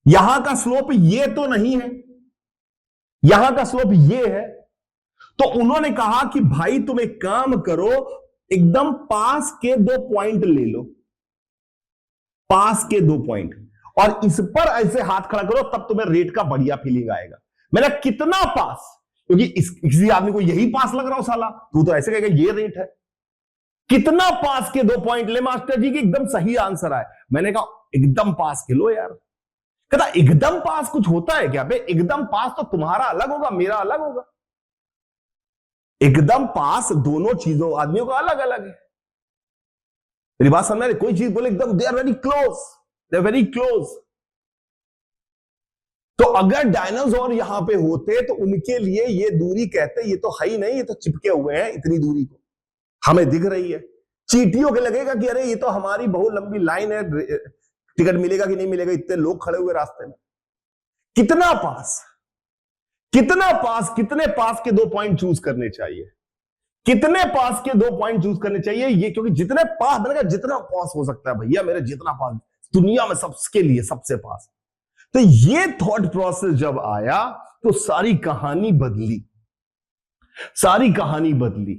यहां का स्लोप ये तो नहीं है, यहां का स्लोप ये है। तो उन्होंने कहा कि भाई तुम एक काम करो, एकदम पास के 2 पॉइंट ले लो, पास के 2 पॉइंट, और इस पर ऐसे हाथ खड़ा करो, तब तुम्हें रेट का बढ़िया फीलिंग आएगा। मैंने कितना पास, क्योंकि किसी आदमी को यही पास लग रहा हो साला, तू तो ऐसे कहेगा ये रेट है। कितना पास के 2 पॉइंट ले मास्टर जी की एकदम सही आंसर आए। मैंने कहा एकदम पास के लो यार। कहता एकदम पास कुछ होता है क्या? बे एकदम पास तो तुम्हारा अलग होगा, मेरा अलग होगा। एकदम पास दोनों चीजों आदमियों का अलग अलग है। मेरी बात समझ रहे? कोई चीज बोले एकदम they are very close, they are very close. तो अगर डायनासोर यहां पे होते तो उनके लिए ये दूरी कहते ये तो है ही नहीं, ये तो चिपके हुए हैं इतनी दूरी को, हमें दिख रही है। चींटियों के लगेगा कि अरे ये तो हमारी बहुत लंबी लाइन है, टिकट मिलेगा कि नहीं मिलेगा, इतने लोग खड़े हुए रास्ते में। कितना पास, कितना पास, कितने पास के 2 पॉइंट चूज करने चाहिए, कितने पास के 2 पॉइंट चूज करने चाहिए ये, क्योंकि जितने पास बनेगा, जितना पास हो सकता है भैया मेरे, जितना पास दुनिया में सबके लिए सबसे पास। तो ये थॉट प्रोसेस जब आया तो सारी कहानी बदली, सारी कहानी बदली।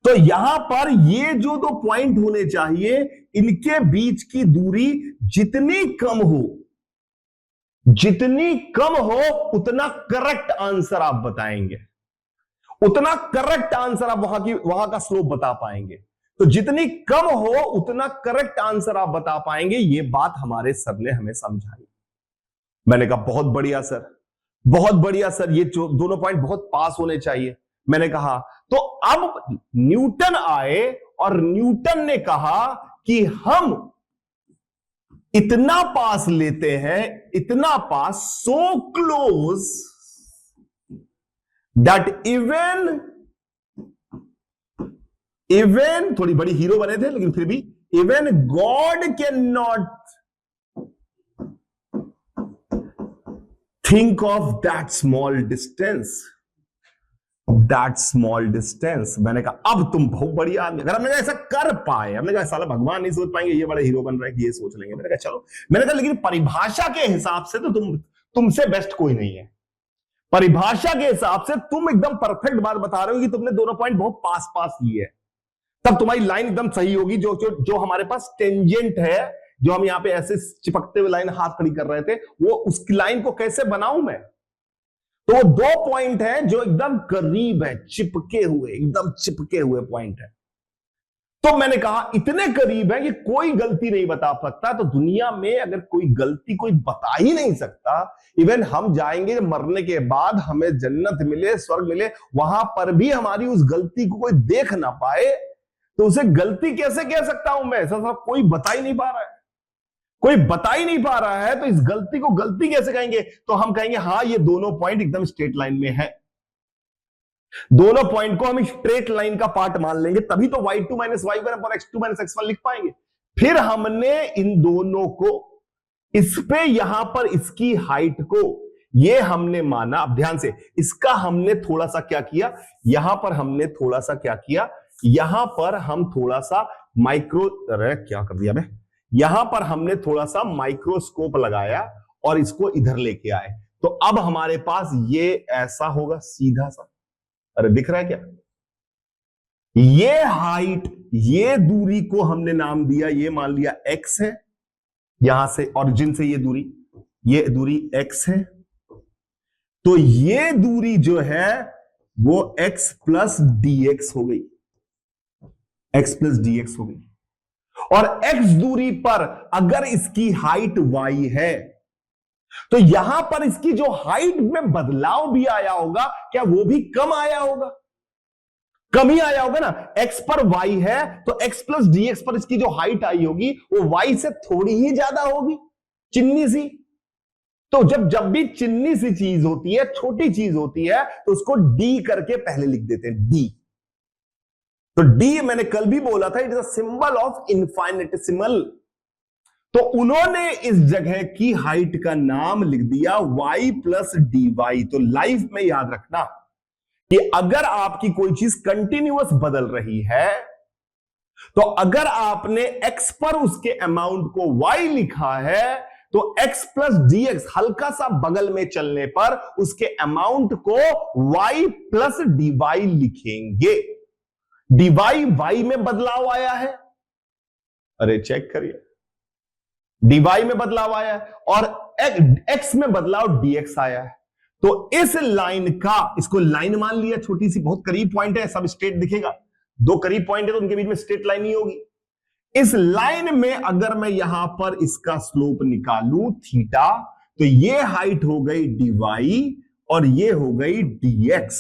तो यहां पर ये जो 2 पॉइंट होने चाहिए, इनके बीच की दूरी जितनी कम हो, जितनी कम हो उतना करेक्ट आंसर आप बताएंगे, उतना करेक्ट आंसर आप वहां का स्लोप बता पाएंगे। तो जितनी कम हो उतना करेक्ट आंसर आप बता पाएंगे। ये बात हमारे सर ने हमें समझाई। मैंने कहा बहुत बढ़िया सर, बहुत बढ़िया सर, ये दोनों पॉइंट बहुत पास होने चाहिए। मैंने कहा तो अब न्यूटन आए और न्यूटन ने कहा कि हम इतना पास लेते हैं, इतना पास, सो क्लोज दैट इवन थोड़ी बड़ी हीरो बने थे लेकिन फिर भी, even God can not think of that small distance, that small distance. मैंने कहा अब तुम बहुत बढ़िया आदमी, अगर हमने ऐसा कर पाए, हमने कहा साला भगवान नहीं सोच पाएंगे ये बड़े हीरो बन रहे हैं कि ये सोच लेंगे। मैंने कहा चलो, मैंने कहा लेकिन परिभाषा के हिसाब से तो तुमसे बेस्ट कोई नहीं है। परिभाषा के हिसाब से तुम एकदम परफेक्ट बात बता रहे हो कि तुमने दोनों पॉइंट बहुत पास पास लिए, तब तुम्हारी लाइन एकदम सही होगी। जो हमारे पास टेंजेंट है, जो हम यहां पे ऐसे चिपकते हुए लाइन हाथ खड़ी कर रहे थे, वो उसकी लाइन को कैसे बनाऊं मैं? तो वो 2 पॉइंट है जो एकदम करीब है, चिपके हुए, एकदम चिपके हुए पॉइंट है। तो मैंने कहा इतने करीब है कि कोई गलती नहीं बता सकता। तो दुनिया में अगर कोई गलती कोई बता ही नहीं सकता, इवन हम जाएंगे मरने के बाद, हमें जन्नत मिले, स्वर्ग मिले, वहां पर भी हमारी उस गलती को कोई देख ना पाए, तो उसे गलती कैसे कह सकता हूं मैं? ऐसा सब कोई बता ही नहीं पा रहा है, कोई बता ही नहीं पा रहा है, तो इस गलती को गलती कैसे कहेंगे? तो हम कहेंगे हाँ ये दोनों पॉइंट एकदम स्ट्रेट लाइन में है, दोनों पॉइंट को हम स्ट्रेट लाइन का पार्ट मान लेंगे, तभी तो y2 माइनस y1 और x2 माइनस x1 लिख पाएंगे। फिर हमने इन दोनों को, इस पे यहां पर इसकी हाइट को ये हमने माना, अब ध्यान से, इसका हमने थोड़ा सा क्या किया, यहां पर हमने थोड़ा सा क्या किया, यहां पर हम थोड़ा सा क्या कर दिया मैं, यहां पर हमने थोड़ा सा माइक्रोस्कोप लगाया और इसको इधर लेके आए। तो अब हमारे पास ये ऐसा होगा सीधा सा, अरे दिख रहा है क्या? ये हाइट, ये दूरी को हमने नाम दिया, ये मान लिया x है, यहां से ओरिजिन से ये दूरी x है। तो ये दूरी जो है वो x प्लस dx हो गई, x प्लस dx हो गई। और x दूरी पर अगर इसकी हाइट y है तो यहां पर इसकी जो हाइट में बदलाव भी आया होगा, क्या वो भी कम आया होगा? कम ही आया होगा ना। x पर y है तो x प्लस dx पर इसकी जो हाइट आई होगी वो y से थोड़ी ही ज्यादा होगी, चिन्नी सी। तो जब जब भी चिन्नी सी चीज होती है, छोटी चीज होती है, तो उसको d करके पहले लिख देते हैं, d। तो d मैंने कल भी बोला था, it is a symbol of infinitesimal. तो उन्होंने इस जगह की हाइट का नाम लिख दिया y प्लस dy। तो लाइफ में याद रखना कि अगर आपकी कोई चीज कंटिन्यूअस बदल रही है, तो अगर आपने x पर उसके अमाउंट को y लिखा है, तो x प्लस dx हल्का सा बगल में चलने पर उसके अमाउंट को y प्लस dy लिखेंगे। dy y में बदलाव आया है, अरे चेक करिए, dy में बदलाव आया है और x में बदलाव dx आया है। तो इस लाइन का, इसको लाइन मान लिया, छोटी सी, बहुत करीब पॉइंट है, सब स्ट्रेट दिखेगा। दो करीब पॉइंट है तो उनके बीच में स्ट्रेट लाइन नहीं होगी। इस लाइन में अगर मैं यहां पर इसका स्लोप निकालूं थीटा, तो ये हाइट हो गई dy और ये हो गई dx,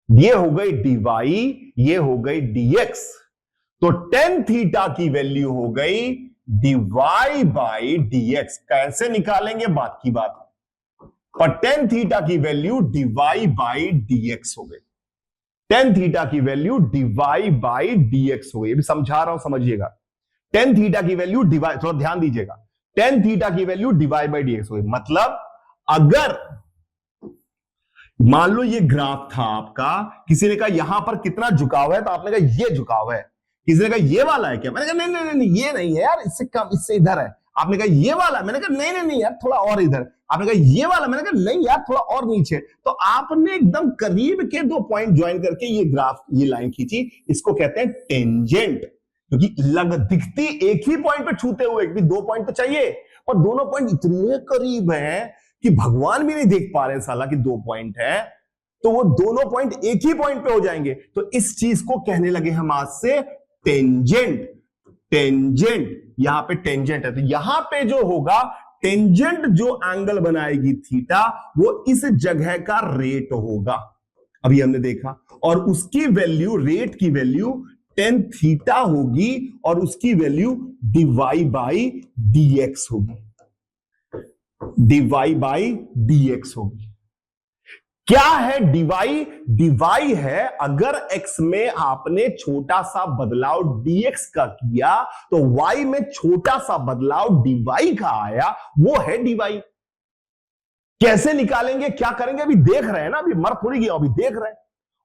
ये हो गई dy, ये हो गई dx। तो tan थीटा की वैल्यू हो गई dy बाई dx। कैसे निकालेंगे बात की बात, पर tan थीटा की वैल्यू dy बाई dx हो गई। tan थीटा की वैल्यू dy बाई dx हो गई। अभी समझा रहा हूं, समझिएगा। tan थीटा की वैल्यू dy, थोड़ा ध्यान दीजिएगा, tan थीटा की वैल्यू dy बाई dx हो गई। मतलब अगर मान लो ये ग्राफ था आपका, किसी ने कहा यहां पर कितना झुकाव है, तो आपने कहा ये झुकाव है। किसी ने कहा ये वाला है क्या, मैंने कहा नहीं नहीं नहीं, ये नहीं है यार, इससे कम, इससे इधर है। आपने कहा ये वाला, मैंने कहा नहीं नहीं नहीं यार, थोड़ा और इधर। आपने कहा ये वाला, मैंने कहा नहीं यार, थोड़ा और नीचे। तो आपने एकदम करीब के दो पॉइंट ज्वाइन करके ये ग्राफ, ये लाइन खींची। इसको कहते हैं टेंजेंट, क्योंकि दिखती एक ही पॉइंट पे छूते हुए, भी दो पॉइंट तो चाहिए, और दोनों पॉइंट इतने करीब हैं कि भगवान भी नहीं देख पा रहे साला कि दो पॉइंट है, तो वो दोनों पॉइंट एक ही पॉइंट पे हो जाएंगे। तो इस चीज को कहने लगे हम आज से टेंजेंट। टेंजेंट, यहां पे टेंजेंट है, तो यहां पे जो होगा, टेंजेंट जो एंगल बनाएगी थीटा, वो इस जगह का रेट होगा, अभी हमने देखा। और उसकी वैल्यू, रेट की वैल्यू tan थीटा होगी और उसकी वैल्यू dy बाई dx होगी, dy बाई dx होगी। क्या है dy? dy है अगर x में आपने छोटा सा बदलाव dx का किया, तो y में छोटा सा बदलाव dy का आया, वो है dy। कैसे निकालेंगे, क्या करेंगे, अभी देख रहे हैं ना, अभी मर थोड़ी गया, अभी देख रहे हैं।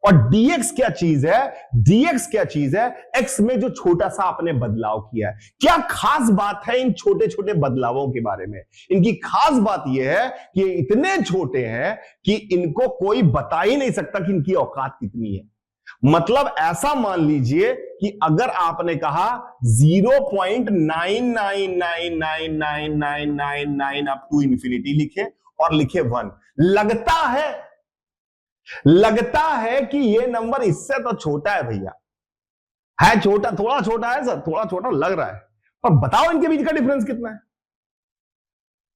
और dx क्या चीज है, dx क्या चीज है, x में जो छोटा सा आपने बदलाव किया है। क्या खास बात है इन छोटे छोटे बदलावों के बारे में? इनकी खास बात यह है कि ये इतने छोटे हैं कि इनको कोई बता ही नहीं सकता कि इनकी औकात कितनी है। मतलब ऐसा मान लीजिए कि अगर आपने कहा 0.99999999 अप टू इंफिनिटी लिखे और लिखे 1, लगता है कि ये नंबर इससे तो छोटा है भैया, है छोटा, थोड़ा छोटा है सर, थोड़ा छोटा लग रहा है, पर बताओ इनके बीच का डिफरेंस कितना है?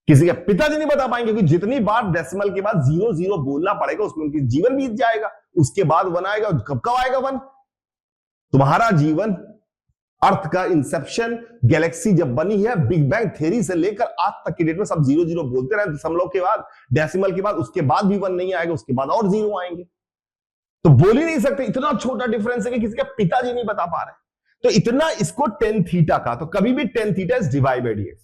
किसी के पिताजी नहीं बता पाएंगे, क्योंकि जितनी बार डेसिमल के बाद 0 बोलना पड़ेगा, उसमें उनकी जीवन बीत जाएगा। उसके बाद 1 आएगा, कब आएगा 1? तुम्हारा जीवन, अर्थ का इंसेप्शन, गैलेक्सी जब बनी है, बिग बैंग थ्योरी से लेकर आज तक की डेट में सब 0 बोलते रहे, दशमलव के बाद, डेसिमल के बाद, उसके बाद भी 1 नहीं आएगा, उसके बाद और 0 आएंगे। तो बोल ही नहीं सकते, इतना छोटा डिफरेंस है कि किसी के पिताजी नहीं बता पा रहे। तो इतना इसको tan थीटा का, तो कभी भी tan theta is dy by dx।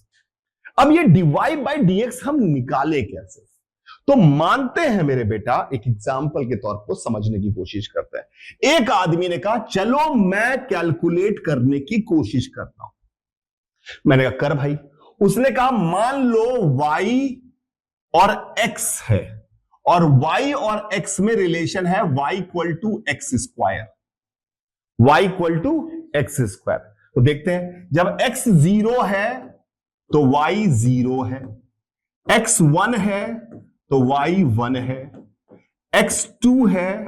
अब ये dy बाई dx हम निकाले कैसे? तो मानते हैं मेरे बेटा, एक एग्जाम्पल के तौर पर समझने की कोशिश करते हैं। एक आदमी ने कहा चलो मैं कैलकुलेट करने की कोशिश करता हूं। मैंने कहा कर भाई। उसने कहा मान लो y और x है, और y और x में रिलेशन है y equal to x square, y equal to x square. तो देखते हैं, जब x 0 है तो y 0 है, x 1 है तो y 1 है, x 2 है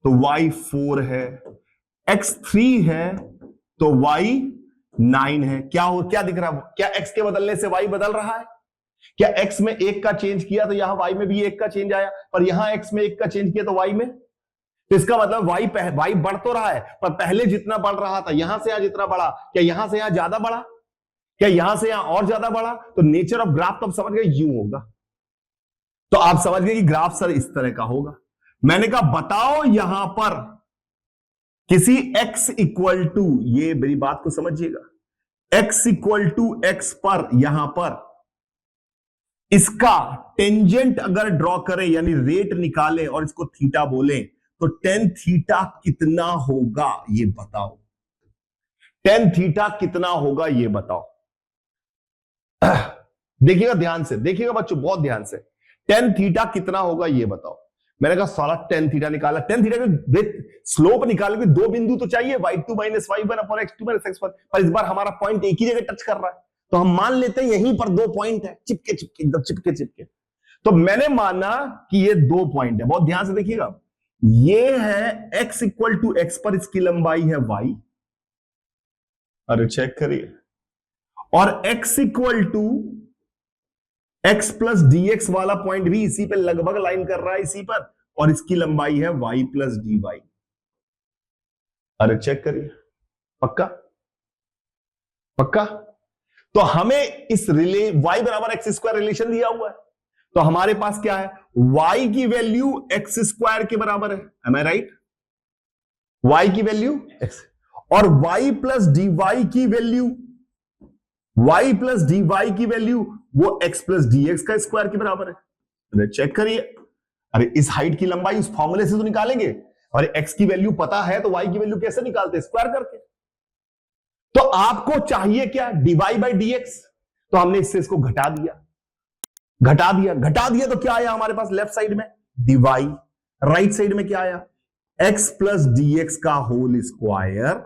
तो y 4 है, x 3 है तो y 9 है। क्या दिख रहा है? क्या x के बदलने से y बदल रहा है? क्या x में 1 का चेंज किया तो यहां y में भी 1 का चेंज आया, पर यहां x में 1 का चेंज किया तो y में, तो इसका मतलब y बढ़ तो रहा है, पर पहले जितना बढ़ रहा था यहां से यहां जितना बढ़ा, क्या यहां से यहां ज्यादा बढ़ा? क्या यहां से यहां और ज्यादा बढ़ा? तो नेचर ऑफ ग्राफ तो आप समझ गए यूं होगा। तो आप समझ गए कि ग्राफ सर इस तरह का होगा। मैंने कहा बताओ यहां पर किसी x इक्वल टू, ये मेरी बात को समझिएगा, x इक्वल टू x पर यहां पर इसका टेंजेंट अगर ड्रॉ करें यानी रेट निकालें और इसको थीटा बोलें तो टेन थीटा कितना होगा ये बताओ। टेन थीटा कितना होगा ये बताओ। देखिएगा ध्यान से, देखिएगा बच्चों बहुत ध्यान से, टेन थीटा कितना होगा ये बताओ। मैंने कहा साला टेन थीटा निकाला, टेन थीटा के स्लोप निकाल के दो बिंदु तो चाहिए, y2 minus y1 upon x2 minus x1, पर इस बार हमारा पॉइंट एक ही जगह टच कर रहा है तो हम मान लेते हैं यहीं पर दो पॉइंट है, चिपके चिपके एकदम चिपके चिपके। तो मैंने माना कि ये दो पॉइंट है, बहुत ध्यान से देखिएगा, ये है x इक्वल टू x पर इसकी लंबाई है y, अरे चेक करिए, और x equal to x plus dx वाला पॉइंट भी इसी पे लगभग लाइन कर रहा है इसी पर, और इसकी लंबाई है y प्लस dy। अरे चेक करिए, पक्का पक्का। तो हमें इस y बराबर एक्स स्क्वायर रिलेशन दिया हुआ है, तो हमारे पास क्या है, y की वैल्यू एक्स स्क्वायर के बराबर है, एम आई राइट? y की वैल्यू x और y प्लस dy की वैल्यू, y प्लस dy की वैल्यू वो x प्लस dx का स्क्वायर के बराबर है। अरे चेक करिए, अरे इस हाइट की लंबाई इस फॉर्मूले से तो निकालेंगे, और x की वैल्यू पता है तो y की वैल्यू कैसे निकालते? स्क्वायर करके। तो आपको चाहिए क्या? dy बाई dx, तो हमने इससे इसको घटा दिया तो क्या आया हमारे पास लेफ्ट साइड में dy, राइट साइड में क्या आया, x प्लस dx का whole square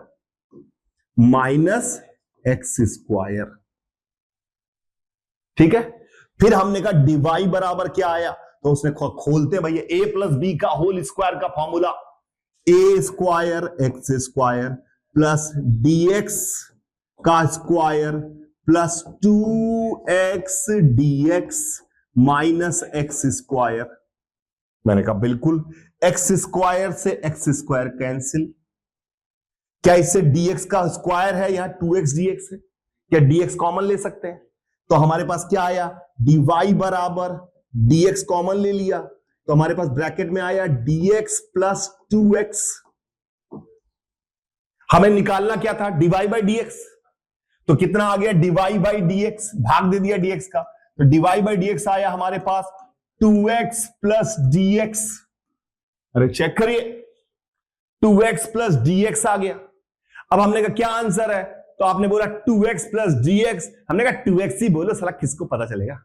minus x square. ठीक है, फिर हमने कहा dy बराबर क्या आया, तो उसने खोलते भैया a प्लस बी का होल स्क्वायर का formula, a square x square plus dx का square plus 2x dx minus x square. मैंने कहा बिल्कुल, एक्स स्क्वायर से एक्स स्क्वायर कैंसिल, क्या इससे dx का स्क्वायर है, यहां 2x dx है, क्या dx कॉमन ले सकते हैं? तो हमारे पास क्या आया, dy बराबर dx कॉमन ले लिया तो हमारे पास ब्रैकेट में आया dx प्लस 2x। हमें निकालना क्या था, dy बाई dx, तो कितना आ गया, dy बाई dx, भाग दे दिया dx का, तो dy बाई dx आया हमारे पास 2x प्लस dx। अरे चेक करिए, 2x प्लस dx आ गया। अब हमने कहा क्या आंसर है, तो आपने बोला 2x प्लस dx, हमने कहा 2x ही बोलो साला, किसको पता चलेगा?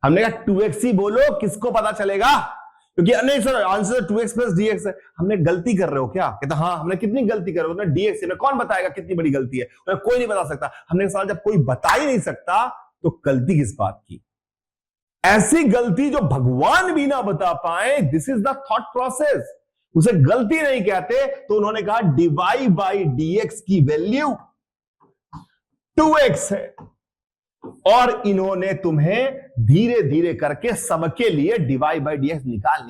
हमने कहा 2x ही बोलो, किसको पता चलेगा? क्योंकि नहीं sir answer 2x plus dx है। हमने गलती कर रहे हो क्या? कहता हाँ, हमने कितनी गलती कर रहे हो? dx है, कौन बताएगा कितनी बड़ी गलती है? कोई नहीं बता सकता। हमने सवाल जब कोई बता ही नहीं सकता तो गलती किस बात की? ऐसी गलती जो भगवान भी ना बता पाए, this is the thought process, उसे गलती नहीं कहते। तो उन्होंने कहा dy बाई dx की वैल्यू 2x है, और इन्होंने तुम्हें धीरे धीरे करके सबके लिए dy बाई dx निकाल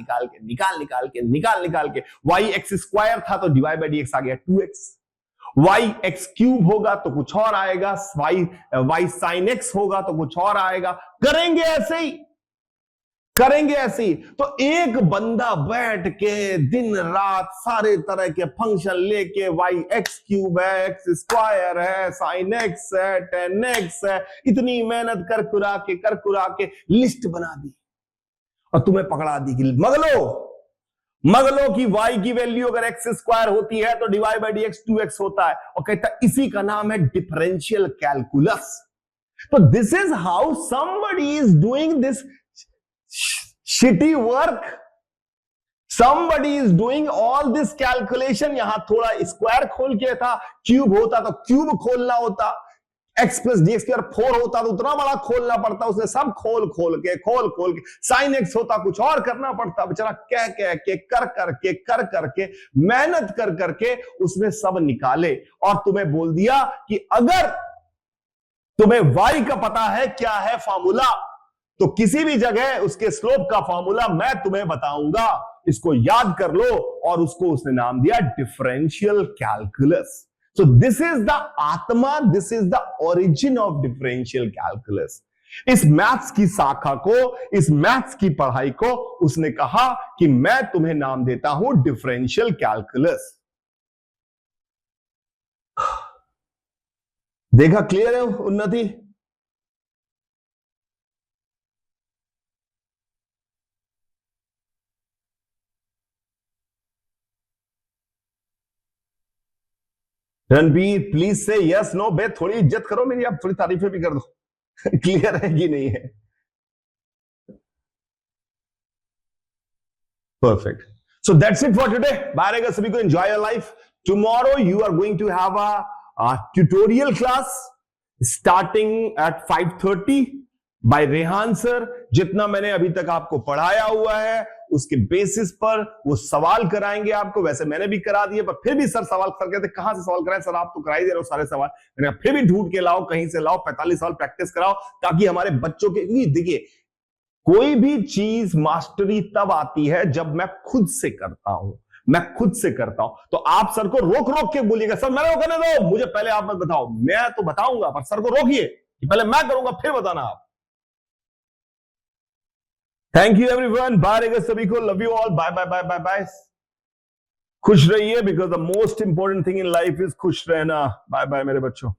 के y एक्स स्क्वायर था तो dy बाई dx आ गया 2x, y एक्स क्यूब होगा तो कुछ और आएगा, y साइन x होगा तो कुछ और आएगा। करेंगे ऐसे ही। तो एक बंदा बैठ के दिन रात सारे तरह के फंक्शन लेके, y एक्स क्यूब है, एक्स स्क्वायर है, साइन x है, टेन x है, इतनी मेहनत कर कुरा के लिस्ट बना दी और तुम्हें पकड़ा दी कि मगलो की y की वैल्यू अगर एक्स स्क्वायर होती है तो dy बाई dx 2x होता है, और कहता इसी का नाम है डिफरेंशियल कैलकुलस। तो this is how somebody is doing this shitty work, somebody is doing all this calculation। यहां थोड़ा स्क्वायर खोल के था, क्यूब होता तो क्यूब खोलना होता, x plus D x square 4 होता तो उतना बड़ा खोलना पड़ता, उसने सब खोल खोल के साइन x होता कुछ और करना पड़ता, बेचारा कह के कर करके मेहनत कर करके उसने सब निकाले और तुम्हें बोल दिया कि अगर तुम्हें y का पता है क्या है फॉर्मूला, तो किसी भी जगह उसके स्लोप का फॉर्मूला मैं तुम्हें बताऊंगा, इसको याद कर लो। और उसको उसने नाम दिया differential calculus. So this is the आत्मा, this is the origin of differential calculus। इस मैथ्स की शाखा को, इस मैथ्स की पढ़ाई को उसने कहा कि मैं तुम्हें नाम देता हूं डिफरेंशियल कैलकुलस। देखा क्लियर है उन्नति? रणबीर प्लीज से यस नो। बे थोड़ी इज्जत करो मेरी, आप थोड़ी तारीफें भी कर दो। क्लियर है कि नहीं है? Perfect. So that's it for today. Bye रहेगा सभी को, enjoy your life. Tomorrow you are going to have a tutorial class starting at 5:30 by Rehan sir. जितना मैंने अभी तक आपको पढ़ाया हुआ है उसके बेसिस पर वो सवाल कराएंगे आपको। वैसे मैंने भी करा दिए, पर फिर भी सर सवाल सर कहते कहां से सवाल कराएं सर, आप तो करा ही दे रहे हो सारे सवाल। मैंने फिर भी ढूंढ के लाओ, कहीं से लाओ, 45 साल प्रैक्टिस कराओ, ताकि हमारे बच्चों के। देखिए, कोई भी चीज मास्टरी तब आती है जब मैं खुद से करता हूं, मैं खुद से करता हूं। तो आप सर को रोक रोक के बोलिएगा, सर मेरे को करने दो, मुझे पहले आप मत बताओ। मैं तो बताऊंगा, पर सर को रोकिए कि पहले मैं करूंगा फिर बताना आप। थैंक यू एवरीवन, बाय रहेगा सभी को, love you all, bye bye bye bye bye. खुश रहिए, because the most important thing in life is खुश रहना। बाय बाय मेरे बच्चों।